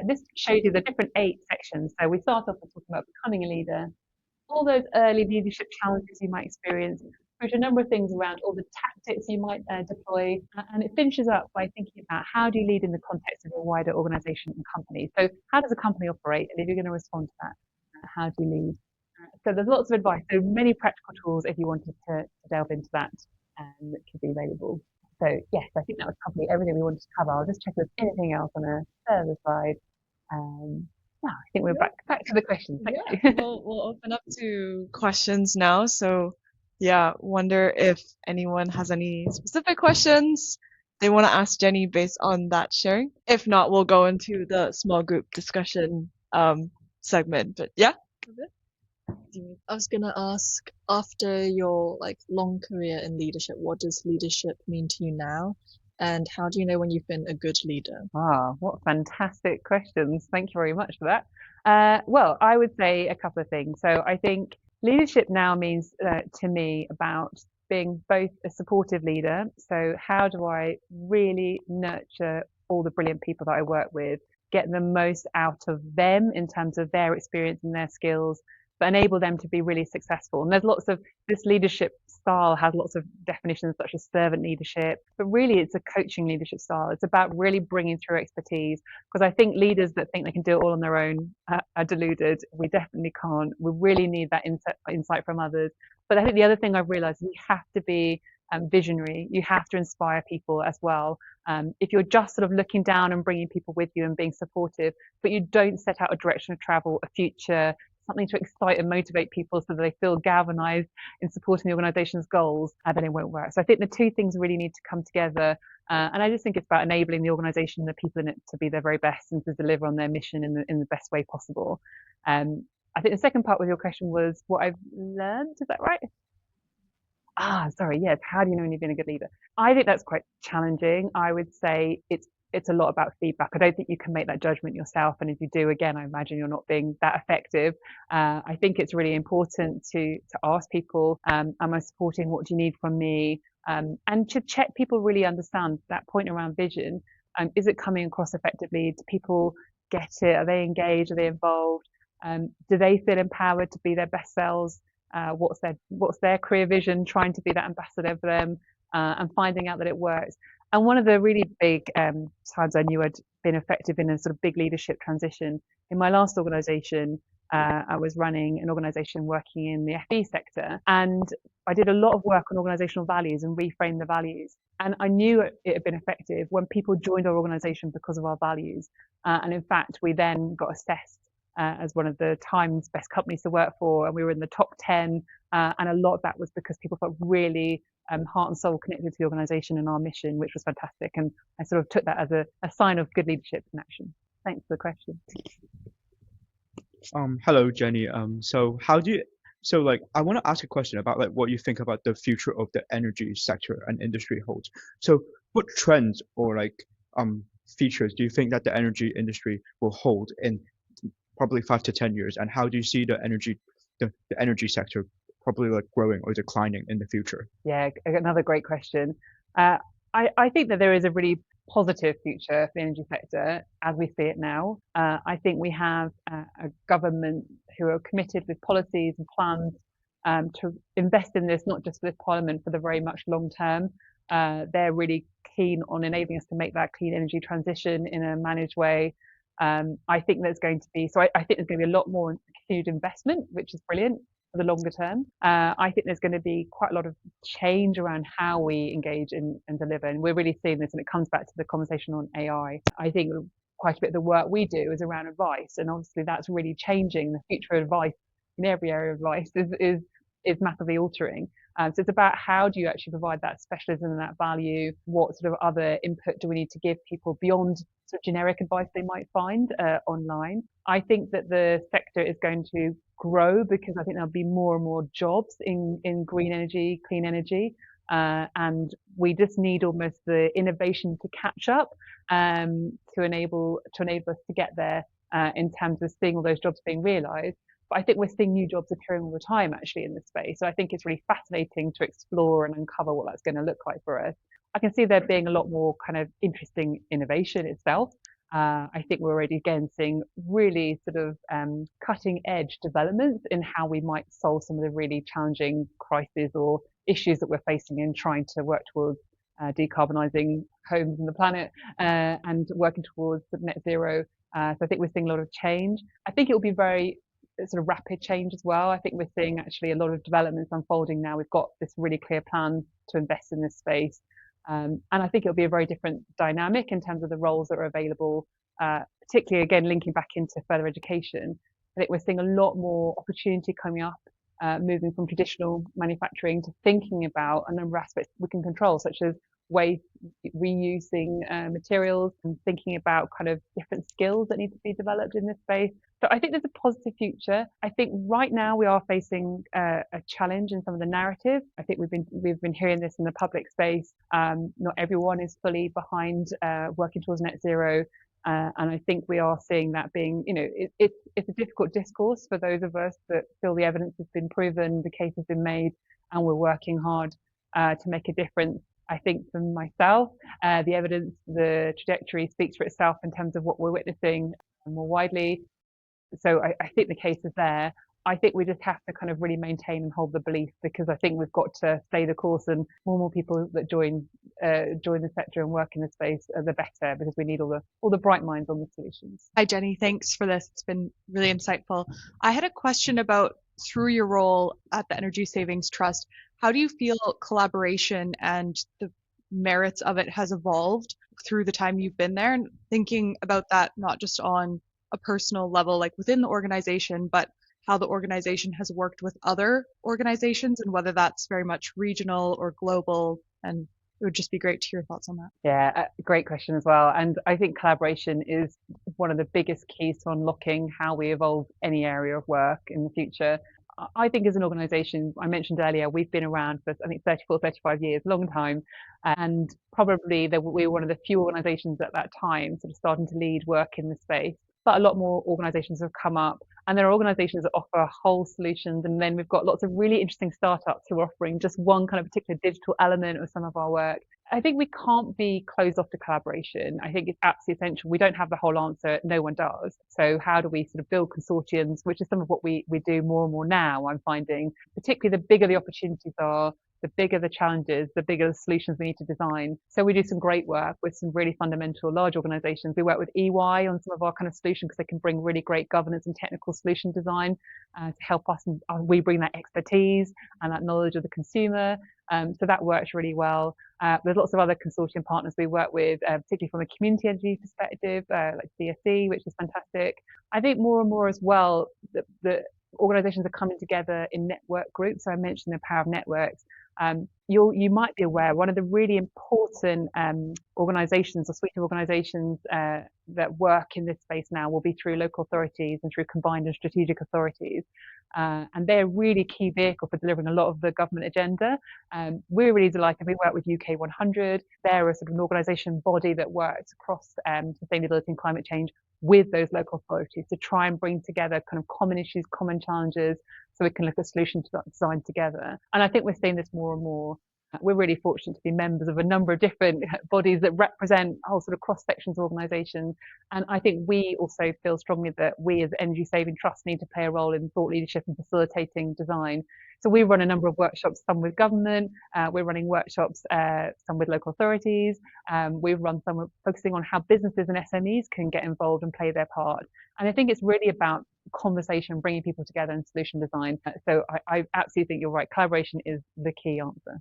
this shows you the different 8 sections. So we start off with talking about becoming a leader, all those early leadership challenges you might experience, there's a number of things around all the tactics you might deploy, and it finishes up by thinking about how do you lead in the context of a wider organization and company. So how does a company operate, and if you're going to respond to that, how do you lead? So there's lots of advice. So many practical tools if you wanted to delve into that that could be available. So yes, I think that was probably everything we wanted to cover. I'll just check if there's anything else on a further slide. No, I think we're Yeah, back to the questions. Thank yeah. you. We'll open up to questions now. So yeah, wonder if anyone has any specific questions they want to ask Jenny based on that sharing. If not, we'll go into the small group discussion segment. But yeah. I was gonna ask, after your like long career in leadership, what does leadership mean to you now? And how do you know when you've been a good leader? What fantastic questions. Thank you very much for that. Well, I would say a couple of things. So I think leadership now means to me about being both a supportive leader. So how do I really nurture all the brilliant people that I work with, get the most out of them in terms of their experience and their skills, but enable them to be really successful. And there's lots of this leadership style has lots of definitions such as servant leadership, but really it's a coaching leadership style. It's about really bringing through expertise because I think leaders that think they can do it all on their own are deluded. We definitely can't. We really need that insight from others. But I think the other thing I've realized is you have to be visionary. You have to inspire people as well. If you're just sort of looking down and bringing people with you and being supportive, but you don't set out a direction of travel, a future, something to excite and motivate people so that they feel galvanized in supporting the organization's goals, then it won't work. So I think the two things really need to come together. And I just think it's about enabling the organization and the people in it to be their very best and to deliver on their mission in the best way possible. I think the second part of your question was what I've learned. Is that right? Sorry. Yes. How do you know when you've been a good leader? I think that's quite challenging. I would say it's a lot about feedback. I don't think you can make that judgment yourself. And if you do, again, I imagine you're not being that effective. I think it's really important to ask people, am I supporting? What do you need from me? And to check people really understand that point around vision. Is it coming across effectively? Do people get it? Are they engaged? Are they involved? Do they feel empowered to be their best selves? What's their career vision? Trying to be that ambassador for them and finding out that it works. And one of the really big times I knew I'd been effective in a sort of big leadership transition in my last organisation. I was running an organisation working in the FE sector, and I did a lot of work on organisational values and reframed the values. And I knew it had been effective when people joined our organisation because of our values. And in fact, we then got assessed as one of the Times best companies to work for, and we were in the top 10. And a lot of that was because people felt really heart and soul connected to the organisation and our mission, which was fantastic. And I sort of took that as a sign of good leadership in action. Thanks for the question. Hello, Jenny. So like, I want to ask a question about like what you think about the future of the energy sector and industry holds. So what trends or like features do you think that the energy industry will hold in probably 5 to 10 years, and how do you see the energy sector probably like growing or declining in the future? Yeah, another great question. I think that there is a really positive future for the energy sector as we see it now. I think we have a government who are committed with policies and plans to invest in this, not just for this parliament, for the very much long term. They're really keen on enabling us to make that clean energy transition in a managed way. I think there's going to be, I think there's going to be a lot more continued investment, which is brilliant for the longer term. I think there's going to be quite a lot of change around how we engage and deliver. And we're really seeing this, and it comes back to the conversation on AI. I think quite a bit of the work we do is around advice, and obviously that's really changing. The future of advice in every area of advice is massively altering. So it's about how do you actually provide that specialism and that value? What sort of other input do we need to give people beyond sort of generic advice they might find online? I think that the sector is going to grow because I think there'll be more and more jobs in green energy, clean energy. And we just need almost the innovation to catch up to enable us to get there in terms of seeing all those jobs being realised. But I think we're seeing new jobs appearing all the time actually in this space. So I think it's really fascinating to explore and uncover what that's going to look like for us. I can see there being a lot more kind of interesting innovation itself. I think we're already again seeing really sort of cutting edge developments in how we might solve some of the really challenging crises or issues that we're facing in trying to work towards decarbonising homes and the planet and working towards net zero. So I think we're seeing a lot of change. I think it will be very sort of rapid change as well. I think we're seeing actually a lot of developments unfolding now. We've got this really clear plan to invest in this space. And I think it'll be a very different dynamic in terms of the roles that are available, particularly again, linking back into further education. I think we're seeing a lot more opportunity coming up, moving from traditional manufacturing to thinking about a number of aspects we can control, such as waste, reusing materials, and thinking about kind of different skills that need to be developed in this space. So I think there's a positive future. I think right now we are facing a challenge in some of the narrative. I think we've been hearing this in the public space. Not everyone is fully behind working towards net zero. And I think we are seeing that being, it's a difficult discourse for those of us that feel the evidence has been proven, the case has been made, and we're working hard to make a difference. I think for myself, the evidence, the trajectory speaks for itself in terms of what we're witnessing more widely. So I think the case is there. I think we just have to kind of really maintain and hold the belief, because I think we've got to stay the course, and more people that join the sector and work in the space, the better, because we need all the bright minds on the solutions. Hi, Jenny. Thanks for this. It's been really insightful. I had a question about, through your role at the Energy Savings Trust, how do you feel collaboration and the merits of it has evolved through the time you've been there? And thinking about that not just on a personal level, like within the organization, but how the organization has worked with other organizations, and whether that's very much regional or global. And it would just be great to hear your thoughts on that. Yeah, great question as well. And I think collaboration is one of the biggest keys to unlocking how we evolve any area of work in the future. I think as an organization, I mentioned earlier, we've been around for, I think, 34, 35 years, long time. And probably we were one of the few organizations at that time sort of starting to lead work in the space. But a lot more organizations have come up, and there are organizations that offer whole solutions. And then we've got lots of really interesting startups who are offering just one kind of particular digital element of some of our work. I think we can't be closed off to collaboration. I think it's absolutely essential. We don't have the whole answer. No one does. So how do we sort of build consortiums, which is some of what we do more and more now, I'm finding, particularly the bigger the opportunities are, the bigger the challenges, the bigger the solutions we need to design. So we do some great work with some really fundamental large organizations. We work with EY on some of our kind of solutions, because they can bring really great governance and technical solution design to help us. And we bring that expertise and that knowledge of the consumer. So that works really well. There's lots of other consortium partners we work with, particularly from a community energy perspective, like CSE, which is fantastic. I think more and more as well, the organizations are coming together in network groups. So I mentioned the power of networks. You might be aware, one of the really important organizations or suite of organizations that work in this space now will be through local authorities and through combined and strategic authorities. And they're a really key vehicle for delivering a lot of the government agenda. We're really delighted. We work with UK 100. They're a sort of an organisation body that works across sustainability and climate change with those local authorities to try and bring together kind of common issues, common challenges, so we can look at solutions designed together. And I think we're seeing this more and more. We're really fortunate to be members of a number of different bodies that represent whole sort of cross sections of organisations. And I think we also feel strongly that we as Energy Saving Trust need to play a role in thought leadership and facilitating design. So we run a number of workshops, some with government, we're running workshops, some with local authorities. We've run some focusing on how businesses and SMEs can get involved and play their part. And I think it's really about conversation, bringing people together and solution design. So I absolutely think you're right. Collaboration is the key answer.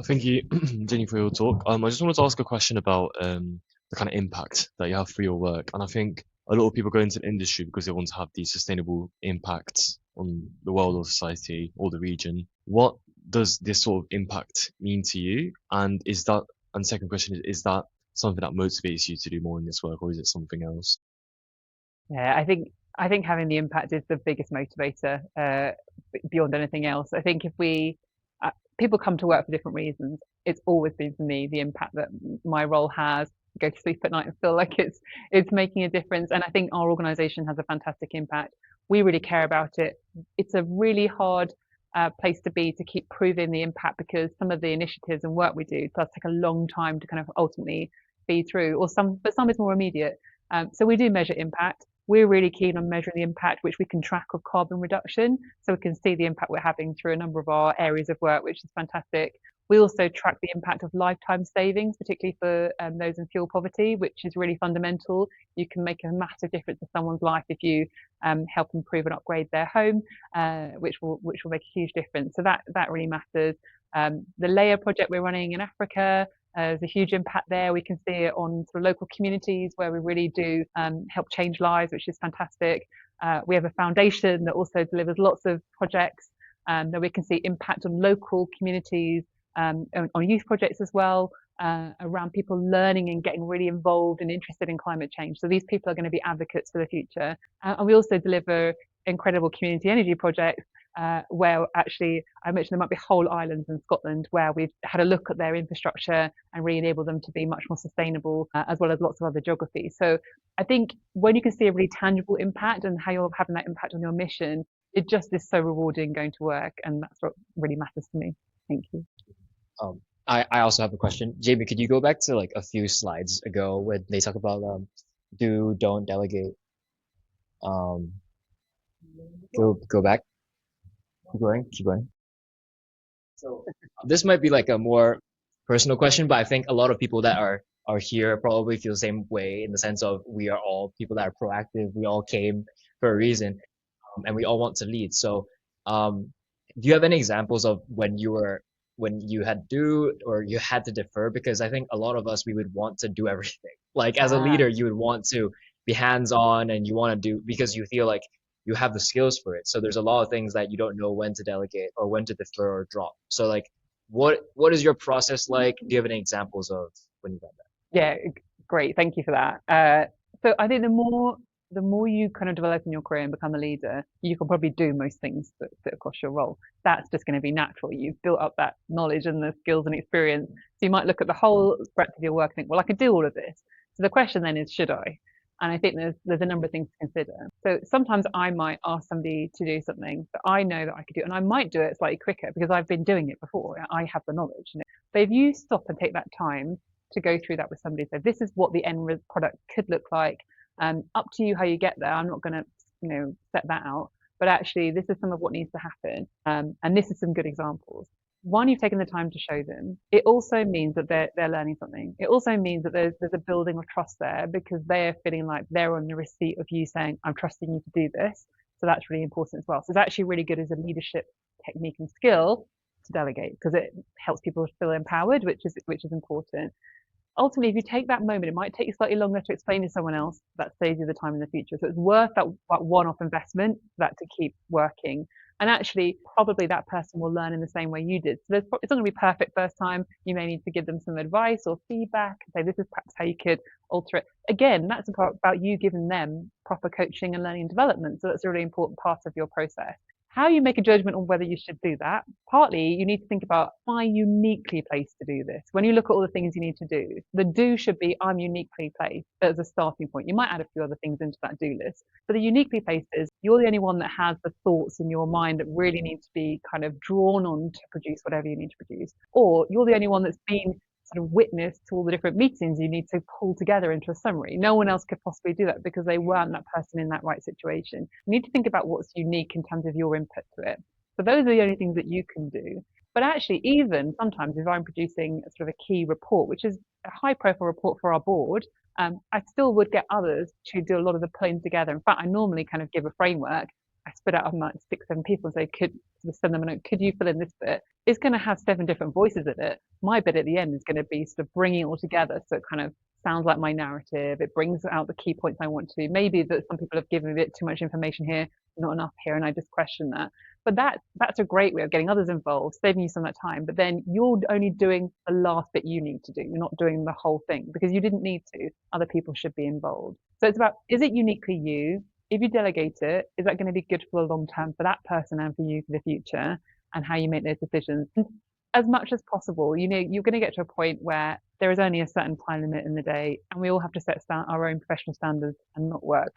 Thank you, Jenny, for your talk. I just wanted to ask a question about the kind of impact that you have for your work. And I think a lot of people go into the industry because they want to have these sustainable impacts on the world or society or the region. What does this sort of impact mean to you? And second question is that something that motivates you to do more in this work, or is it something else? Yeah, I think having the impact is the biggest motivator beyond anything else. I think if people come to work for different reasons. It's always been for me the impact that my role has. Go to sleep at night and feel like it's making a difference. And I think our organisation has a fantastic impact. We really care about it. It's a really hard place to be, to keep proving the impact, because some of the initiatives and work we do does take a long time to kind of ultimately feed through, but some is more immediate. So we do measure impact. We're really keen on measuring the impact which we can track of carbon reduction, so we can see the impact we're having through a number of our areas of work, which is fantastic. We also track the impact of lifetime savings, particularly for those in fuel poverty, which is really fundamental. You can make a massive difference in someone's life if you help improve and upgrade their home, which will make a huge difference. So that really matters. The layer project we're running in Africa, there's a huge impact there. We can see it on sort of local communities where we really do help change lives, which is fantastic. We have a foundation that also delivers lots of projects that we can see impact on local communities, on youth projects as well, around people learning and getting really involved and interested in climate change. So these people are going to be advocates for the future. And we also deliver incredible community energy projects where actually I mentioned there might be whole islands in Scotland where we've had a look at their infrastructure and really enable them to be much more sustainable, as well as lots of other geographies. So I think when you can see a really tangible impact and how you're having that impact on your mission, it just is so rewarding going to work, and that's what really matters to me. Thank you. I also have a question. Jamie, could you go back to like a few slides ago when they talk about do, don't delegate? Go back. Keep going. So this might be like a more personal question, but I think a lot of people that are here probably feel the same way in the sense of we are all people that are proactive. We all came for a reason, and we all want to lead. So, do you have any examples of when you had to or you had to defer? Because I think a lot of us, we would want to do everything. Like as a leader, you would want to be hands-on and you want to do because you feel like you have the skills for it. So there's a lot of things that you don't know when to delegate or when to defer or drop. So like, what is your process like? Do you have any examples of when you've done that? Yeah, great. Thank you for that. So I think the more you kind of develop in your career and become a leader, you can probably do most things that fit across your role. That's just going to be natural. You've built up that knowledge and the skills and experience. So you might look at the whole breadth of your work and think, well, I could do all of this. So the question then is, should I? And I think there's a number of things to consider. So sometimes I might ask somebody to do something that I know that I could do, and I might do it slightly quicker because I've been doing it before. I have the knowledge. But if you stop and take that time to go through that with somebody, so this is what the end product could look like. Up to you how you get there. I'm not going to, set that out. But actually, this is some of what needs to happen. And this is some good examples. One, you've taken the time to show them. It also means that they're learning something. It also means that there's a building of trust there because they're feeling like they're on the receipt of you saying, I'm trusting you to do this. So that's really important as well. So it's actually really good as a leadership technique and skill to delegate because it helps people feel empowered, which is important. Ultimately, if you take that moment, it might take you slightly longer to explain to someone else. That saves you the time in the future. So it's worth that one-off investment for that to keep working. And actually, probably that person will learn in the same way you did. So it's not going to be perfect first time. You may need to give them some advice or feedback and say, this is perhaps how you could alter it. Again, that's about you giving them proper coaching and learning and development. So that's a really important part of your process. How you make a judgment on whether you should do that, partly you need to think about, am I uniquely placed to do this? When you look at all the things you need to do, the do should be, I'm uniquely placed as a starting point. You might add a few other things into that do list, but the uniquely placed is you're the only one that has the thoughts in your mind that really need to be kind of drawn on to produce whatever you need to produce. Or you're the only one that's been sort of witness to all the different meetings you need to pull together into a summary. No one else could possibly do that because they weren't that person in that right situation. You need to think about what's unique in terms of your input to it. So those are the only things that you can do. But actually, even sometimes if I'm producing sort of a key report, which is a high profile report for our board, I still would get others to do a lot of the pulling together. In fact, I normally kind of give a framework. I spit out of like 6, 7 people and say, could sort of send them a note, could you fill in this bit? It's going to have 7 different voices in it. My bit at the end is going to be sort of bringing it all together. So it kind of sounds like my narrative. It brings out the key points I want to. Maybe that some people have given a bit too much information here, not enough here, and I just question that. But that's a great way of getting others involved, saving you some of that time. But then you're only doing the last bit you need to do. You're not doing the whole thing because you didn't need to. Other people should be involved. So it's about, is it uniquely you? If you delegate it, is that going to be good for the long term for that person and for you for the future and how you make those decisions? And as much as possible, you're going to get to a point where there is only a certain time limit in the day and we all have to set our own professional standards and not work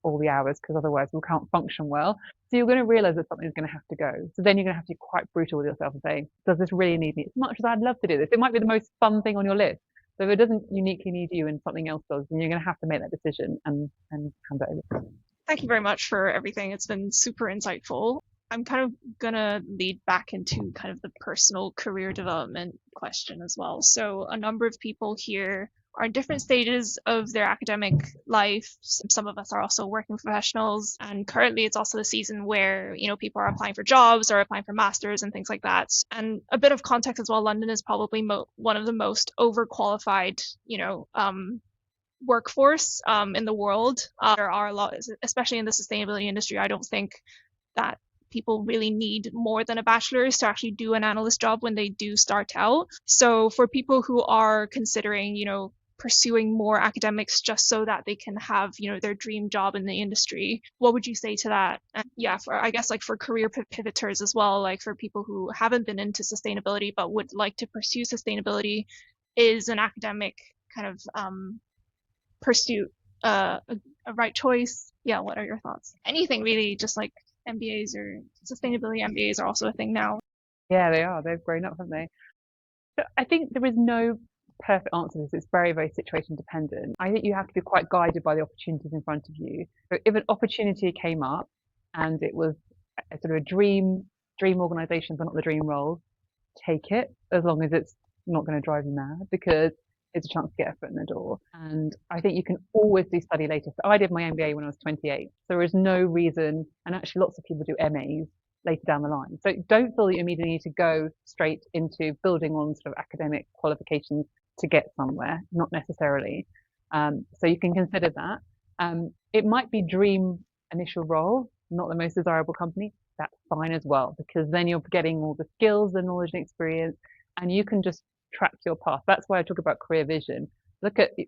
all the hours because otherwise we can't function well. So you're going to realize that something's going to have to go. So then you're going to have to be quite brutal with yourself and say, does this really need me? As much as I'd love to do this, it might be the most fun thing on your list. So if it doesn't uniquely need you and something else does, then you're going to have to make that decision and hand it over. Thank you very much for everything. It's been super insightful. I'm kind of gonna lead back into kind of the personal career development question as well. So a number of people here are in different stages of their academic life. Some of us are also working professionals, and currently it's also the season where, you know, people are applying for jobs or applying for masters and things like that. And a bit of context as well, London is probably one of the most overqualified, you know, workforce in the world. There are a lot, especially in the sustainability industry. I don't think that people really need more than a bachelor's to actually do an analyst job when they do start out. So for people who are considering, you know, pursuing more academics just so that they can have, you know, their dream job in the industry, what would you say to that? And yeah, for I guess like for career pivoters as well, like for people who haven't been into sustainability but would like to pursue sustainability, is an academic kind of pursuit a right choice? Yeah, what are your thoughts? Anything really, just like MBAs or sustainability MBAs are also a thing now. Yeah, they are. They've grown up, haven't they? So I think there is no perfect answer to this. It's very, very situation dependent. I think you have to be quite guided by the opportunities in front of you. So if an opportunity came up and it was a sort of a dream organization, but not the dream role, take it as long as it's not going to drive you mad, because it's a chance to get a foot in the door. And I think you can always do study later. So I did my MBA when I was 28. So there is no reason, and actually lots of people do MAs later down the line. So don't feel that you immediately need to go straight into building on sort of academic qualifications to get somewhere, not necessarily. So you can consider that. It might be dream initial role, not the most desirable company. That's fine as well, because then you're getting all the skills and knowledge and experience, and you can just track your path. That's why I talk about career vision.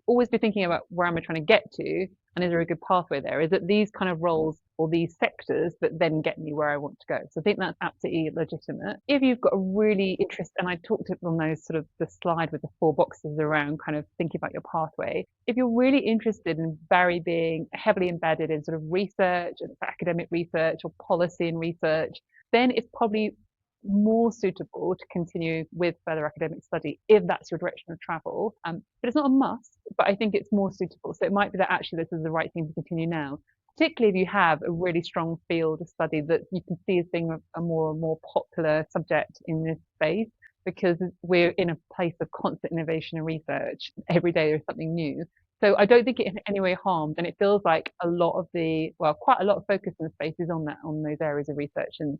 Always be thinking about where am I trying to get to, and is there a good pathway there? Is it these kind of roles or these sectors that then get me where I want to go? So I think that's absolutely legitimate. If you've got a really interest, and I talked on those sort of the slide with the 4 boxes around kind of thinking about your pathway. If you're really interested in being heavily embedded in sort of research and academic research or policy and research, then it's probably more suitable to continue with further academic study if that's your direction of travel. But it's not a must, but I think it's more suitable. So it might be that actually this is the right thing to continue now, particularly if you have a really strong field of study that you can see as being a more and more popular subject in this space, because we're in a place of constant innovation and research. Every day there's something new. So I don't think it in any way harms, and it feels like quite a lot of focus in the space is on those areas of research and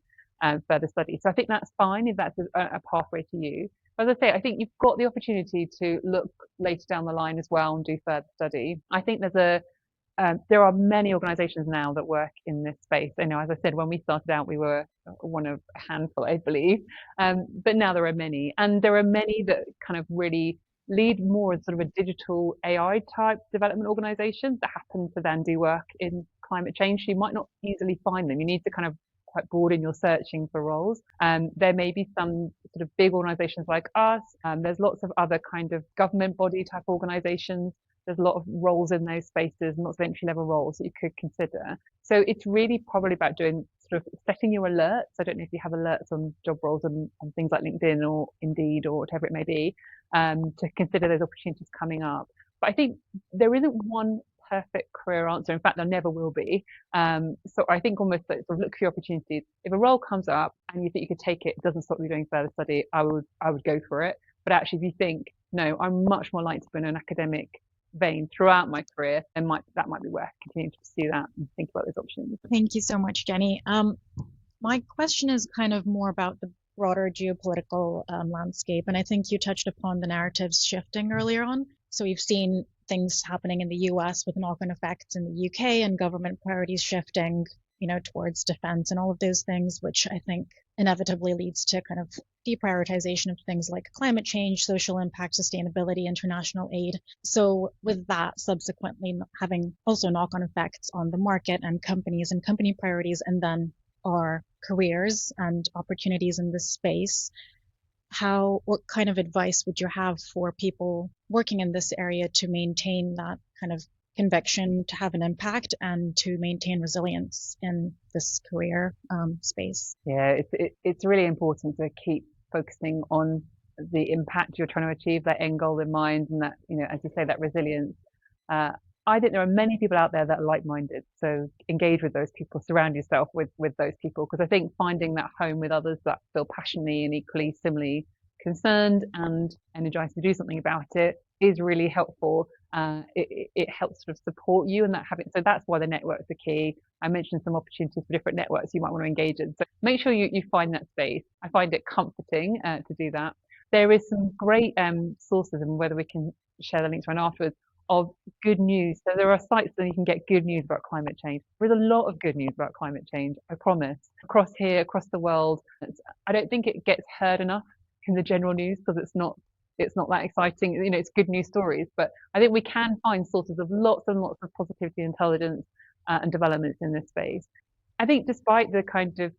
further study. So I think that's fine if that's a pathway to you. But as I say, I think you've got the opportunity to look later down the line as well and do further study. I think there are many organisations now that work in this space. I know, as I said, when we started out, we were one of a handful, I believe. But now there are many, and there are many that kind of really lead more as sort of a digital AI type development organisation that happen to then do work in climate change. So you might not easily find them. You need to kind of quite broad in your searching for roles. There may be some sort of big organisations like us. There's lots of other kind of government body type organisations. There's a lot of roles in those spaces, lots of entry level roles that you could consider. So it's really probably about doing sort of setting your alerts. I don't know if you have alerts on job roles on things like LinkedIn or Indeed or whatever it may be, to consider those opportunities coming up. But I think there isn't one perfect career answer. In fact, there never will be. So I think almost sort of look for your opportunities. If a role comes up and you think you could take it, it doesn't stop you doing further study, I would go for it. But actually, if you think, no, I'm much more likely to be in an academic vein throughout my career, then that might be worth continuing to pursue that and think about those options. Thank you so much, Jenny. My question is kind of more about the broader geopolitical landscape, and I think you touched upon the narratives shifting earlier on. So we've seen things happening in the US with knock-on effects in the UK and government priorities shifting, you know, towards defense and all of those things, which I think inevitably leads to kind of deprioritization of things like climate change, social impact, sustainability, international aid. So with that subsequently having also knock-on effects on the market and companies and company priorities, and then our careers and opportunities in this space, what kind of advice would you have for people working in this area to maintain that kind of conviction, to have an impact, and to maintain resilience in this career space? Yeah, it's really important to keep focusing on the impact you're trying to achieve, that end goal in mind, and that, you know, as you say, that resilience. I think there are many people out there that are like-minded. So engage with those people, surround yourself with those people, because I think finding that home with others that feel passionately and equally similarly concerned and energized to do something about it is really helpful. It helps sort of support you and that habit. So that's why the networks are key. I mentioned some opportunities for different networks you might want to engage in. So make sure you find that space. I find it comforting to do that. There is some great sources, and whether we can share the links around afterwards, of good news. So there are sites that you can get good news about climate change. There's a lot of good news about climate change, I promise, across here, across the world. I don't think it gets heard enough in the general news because it's not that exciting. You know, it's good news stories, but I think we can find sources of lots and lots of positivity, intelligence, and developments in this space. I think despite the kind of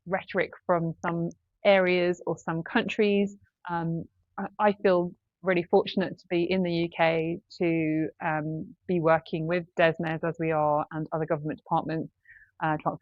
rhetoric from some areas or some countries, I feel really fortunate to be in the UK to be working with DESNES as we are and other government departments,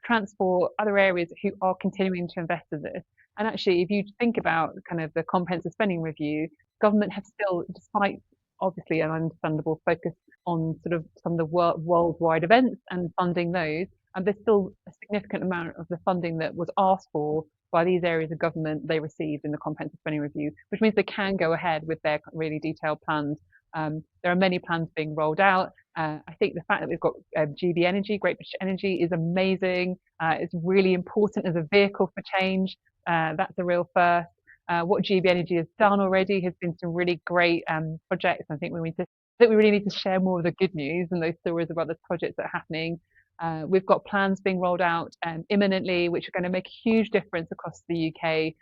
transport, other areas who are continuing to invest in this. And actually, if you think about kind of the comprehensive spending review, government have still, despite obviously an understandable focus on sort of some of the worldwide events and funding those, and there's still a significant amount of the funding that was asked for by these areas of government they received in the comprehensive spending review, which means they can go ahead with their really detailed plans. There are many plans being rolled out. I think the fact that we've got GB Energy, Great British Energy, is amazing. It's really important as a vehicle for change. That's a real first. What GB Energy has done already has been some really great projects. I think we really need to share more of the good news and those stories about the projects that are happening. We've got plans being rolled out imminently, which are going to make a huge difference across the UK,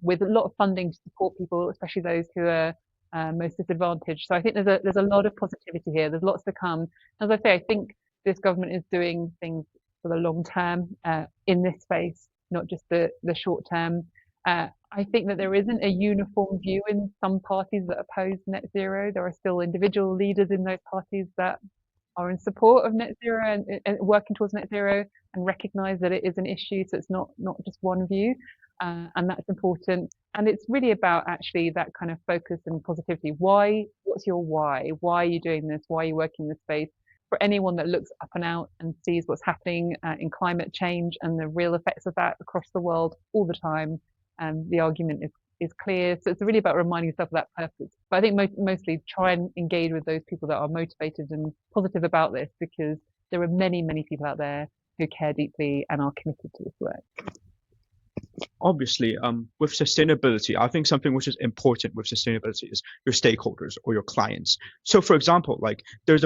with a lot of funding to support people, especially those who are most disadvantaged. So I think there's a lot of positivity here. There's lots to come. As I say, I think this government is doing things for the long term in this space, not just the short term. I think that there isn't a uniform view in some parties that oppose net zero. There are still individual leaders in those parties that are in support of net zero and working towards net zero and recognize that it is an issue. So it's not just one view, and that's important. And it's really about actually that kind of focus and positivity. Why? What's your why? Why are you doing this? Why are you working in this space? For anyone that looks up and out and sees what's happening in climate change and the real effects of that across the world all the time, the argument is clear. So it's really about reminding yourself of that purpose. But I think mostly try and engage with those people that are motivated and positive about this, because there are many, many people out there who care deeply and are committed to this work. Obviously, with sustainability, I think something which is important with sustainability is your stakeholders or your clients. So, for example, like there's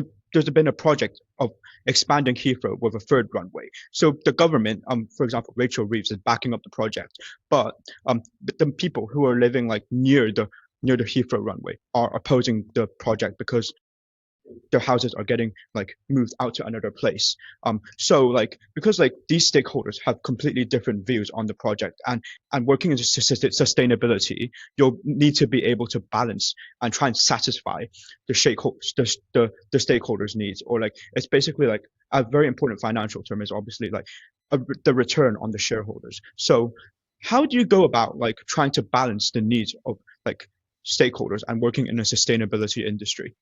been a project of expanding Heathrow with a third runway. So the government, for example, Rachel Reeves is backing up the project, but the people who are living like near the Heathrow runway are opposing the project because their houses are getting like moved out to another place. So like because like these stakeholders have completely different views on the project, and working in sustainability, you'll need to be able to balance and try and satisfy the stakeholders' needs, or like it's basically like a very important financial term is obviously like the return on the shareholders. So how do you go about like trying to balance the needs of like stakeholders and working in a sustainability industry?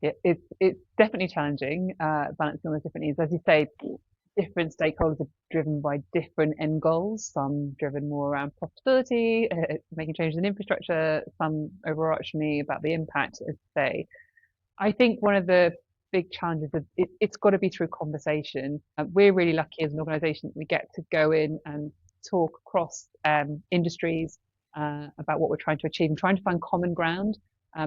It's definitely challenging, balancing those different needs. As you say, different stakeholders are driven by different end goals. Some driven more around profitability, making changes in infrastructure. Some overarchingly about the impact, as you say. I think one of the big challenges is it's got to be through conversation. We're really lucky as an organisation that we get to go in and talk across industries about what we're trying to achieve and trying to find common ground.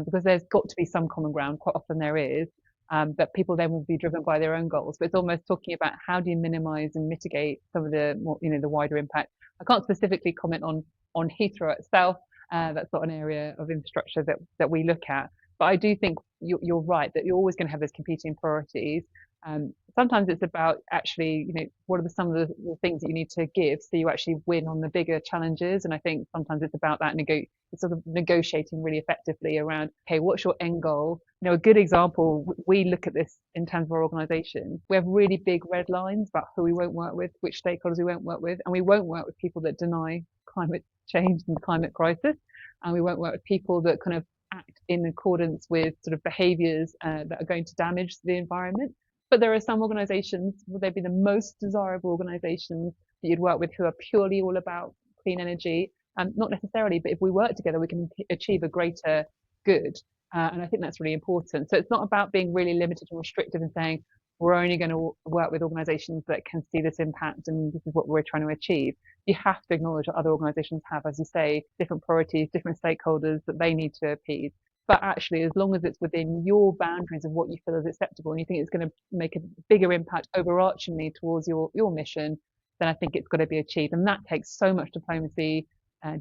Because there's got to be some common ground. Quite often there is, but people then will be driven by their own goals. But it's almost talking about how do you minimise and mitigate some of the more, the wider impact. I can't specifically comment on Heathrow itself. That's not an area of infrastructure that we look at. But I do think you're right that you're always going to have those competing priorities. Sometimes it's about actually, what are some of the things that you need to give so you actually win on the bigger challenges. And I think sometimes it's about that sort of negotiating really effectively around, okay, what's your end goal? A good example, we look at this in terms of our organisation. We have really big red lines about who we won't work with, which stakeholders we won't work with, and we won't work with people that deny climate change and the climate crisis, and we won't work with people that kind of act in accordance with sort of behaviors that are going to damage the environment. But there are some organizations, would they be the most desirable organizations that you'd work with, who are purely all about clean energy? Not necessarily, but if we work together, we can achieve a greater good. And I think that's really important. So it's not about being really limited and restrictive and saying, we're only going to work with organizations that can see this impact and this is what we're trying to achieve. You have to acknowledge that other organizations have, as you say, different priorities, different stakeholders that they need to appease. But actually, as long as it's within your boundaries of what you feel is acceptable and you think it's going to make a bigger impact overarchingly towards your mission, then I think it's got to be achieved. And that takes so much diplomacy,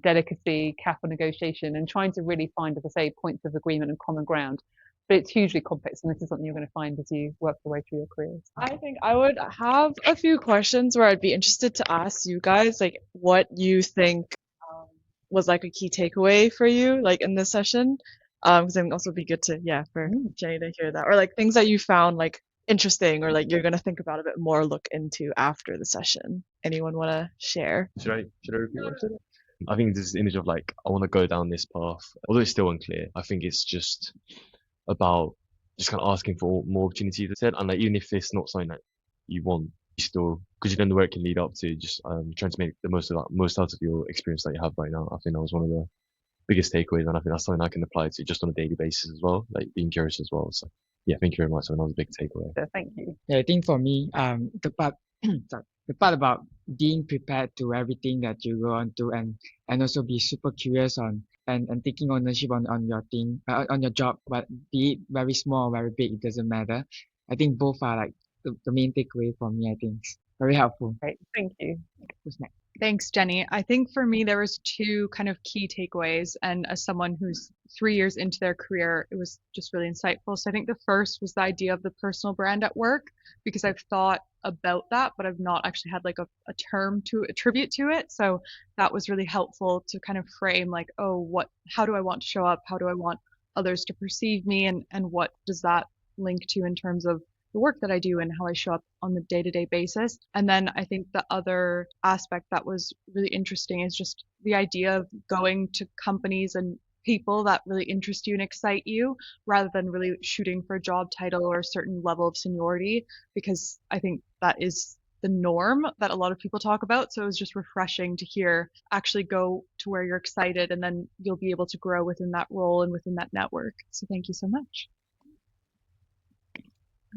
delicacy, careful negotiation, and trying to really find, as I say, points of agreement and common ground. But it's hugely complex, and this is something you're going to find as you work your way through your careers. I think I would have a few questions where I'd be interested to ask you guys, like, what you think was like a key takeaway for you, like in this session. Because I think also be good to, yeah, for Jenny to hear that, or like things that you found like interesting, or like you're gonna think about a bit more, look into after the session. Anyone want to share? Should I repeat what I said? I think this image of like, I want to go down this path, although it's still unclear. I think it's just about just kind of asking for more opportunities, as I said, and like even if it's not something that you want, you still, because you don't know where it can lead up to, just trying to make the most out of your experience that you have right now. I think that was one of the biggest takeaways, and I think that's something I can apply to just on a daily basis as well, like being curious as well. So yeah, thank you very much. So that was a big takeaway. So thank you. Yeah, I think for me, the part, sorry, the part about being prepared to everything that you go on to, and also be super curious on and taking ownership on your thing, on your job, but be it very small or very big, it doesn't matter. I think both are like the main takeaway for me. I think very helpful. Great, thank you. Who's next? Thanks, Jenny. I think for me, there was two kind of key takeaways. And as someone who's 3 years into their career, it was just really insightful. So I think the first was the idea of the personal brand at work, because I've thought about that, but I've not actually had like a term to attribute to it. So that was really helpful to kind of frame like, oh, how do I want to show up? How do I want others to perceive me? And what does that link to in terms of the work that I do and how I show up on the day-to-day basis. And then I think the other aspect that was really interesting is just the idea of going to companies and people that really interest you and excite you, rather than really shooting for a job title or a certain level of seniority, because I think that is the norm that a lot of people talk about. So it was just refreshing to hear, actually go to where you're excited, and then you'll be able to grow within that role and within that network. So thank you so much.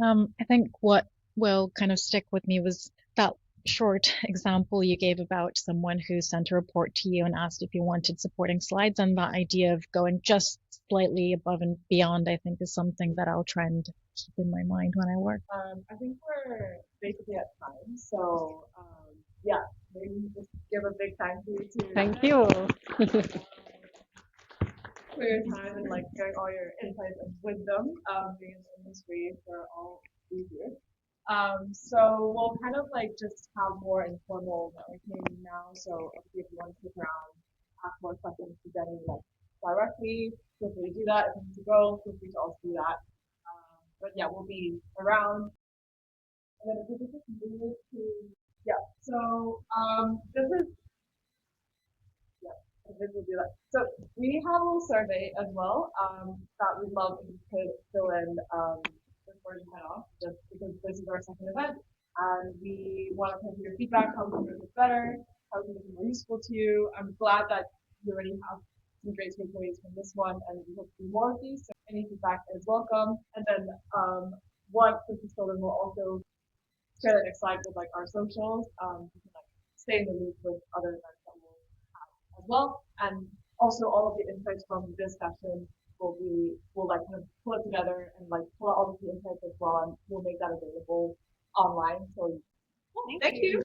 I think what will kind of stick with me was that short example you gave about someone who sent a report to you and asked if you wanted supporting slides, and that idea of going just slightly above and beyond, I think, is something that I'll try and keep in my mind when I work. I think we're basically at time, so yeah, maybe just give a big thank you to Thank you. For your time and like sharing all your insights and wisdom being in the industry for all these years. So we'll kind of like just have more informal networking now. So if you want to stick around, ask more questions to Jenny like directly, feel free to do that. If you need to go, feel free to also do that. But yeah, we'll be around. And then if we could just move to, yeah. So this is. This will do that. So we have a little survey as well that we'd love if you could fill in before you head off, just because this is our second event and we want to hear your feedback, how we can make it better, how we can make it more useful to you. I'm glad that you already have some great takeaways from this one, and we hope to do more of these. So any feedback is welcome. And then once this is filled in, we'll also share the next slide with like our socials. You can like stay in the loop with other events that we'll as well, and also all of the insights from this session we'll like kind of pull it together and like pull out all of the insights as well, and we'll make that available online. So thank you.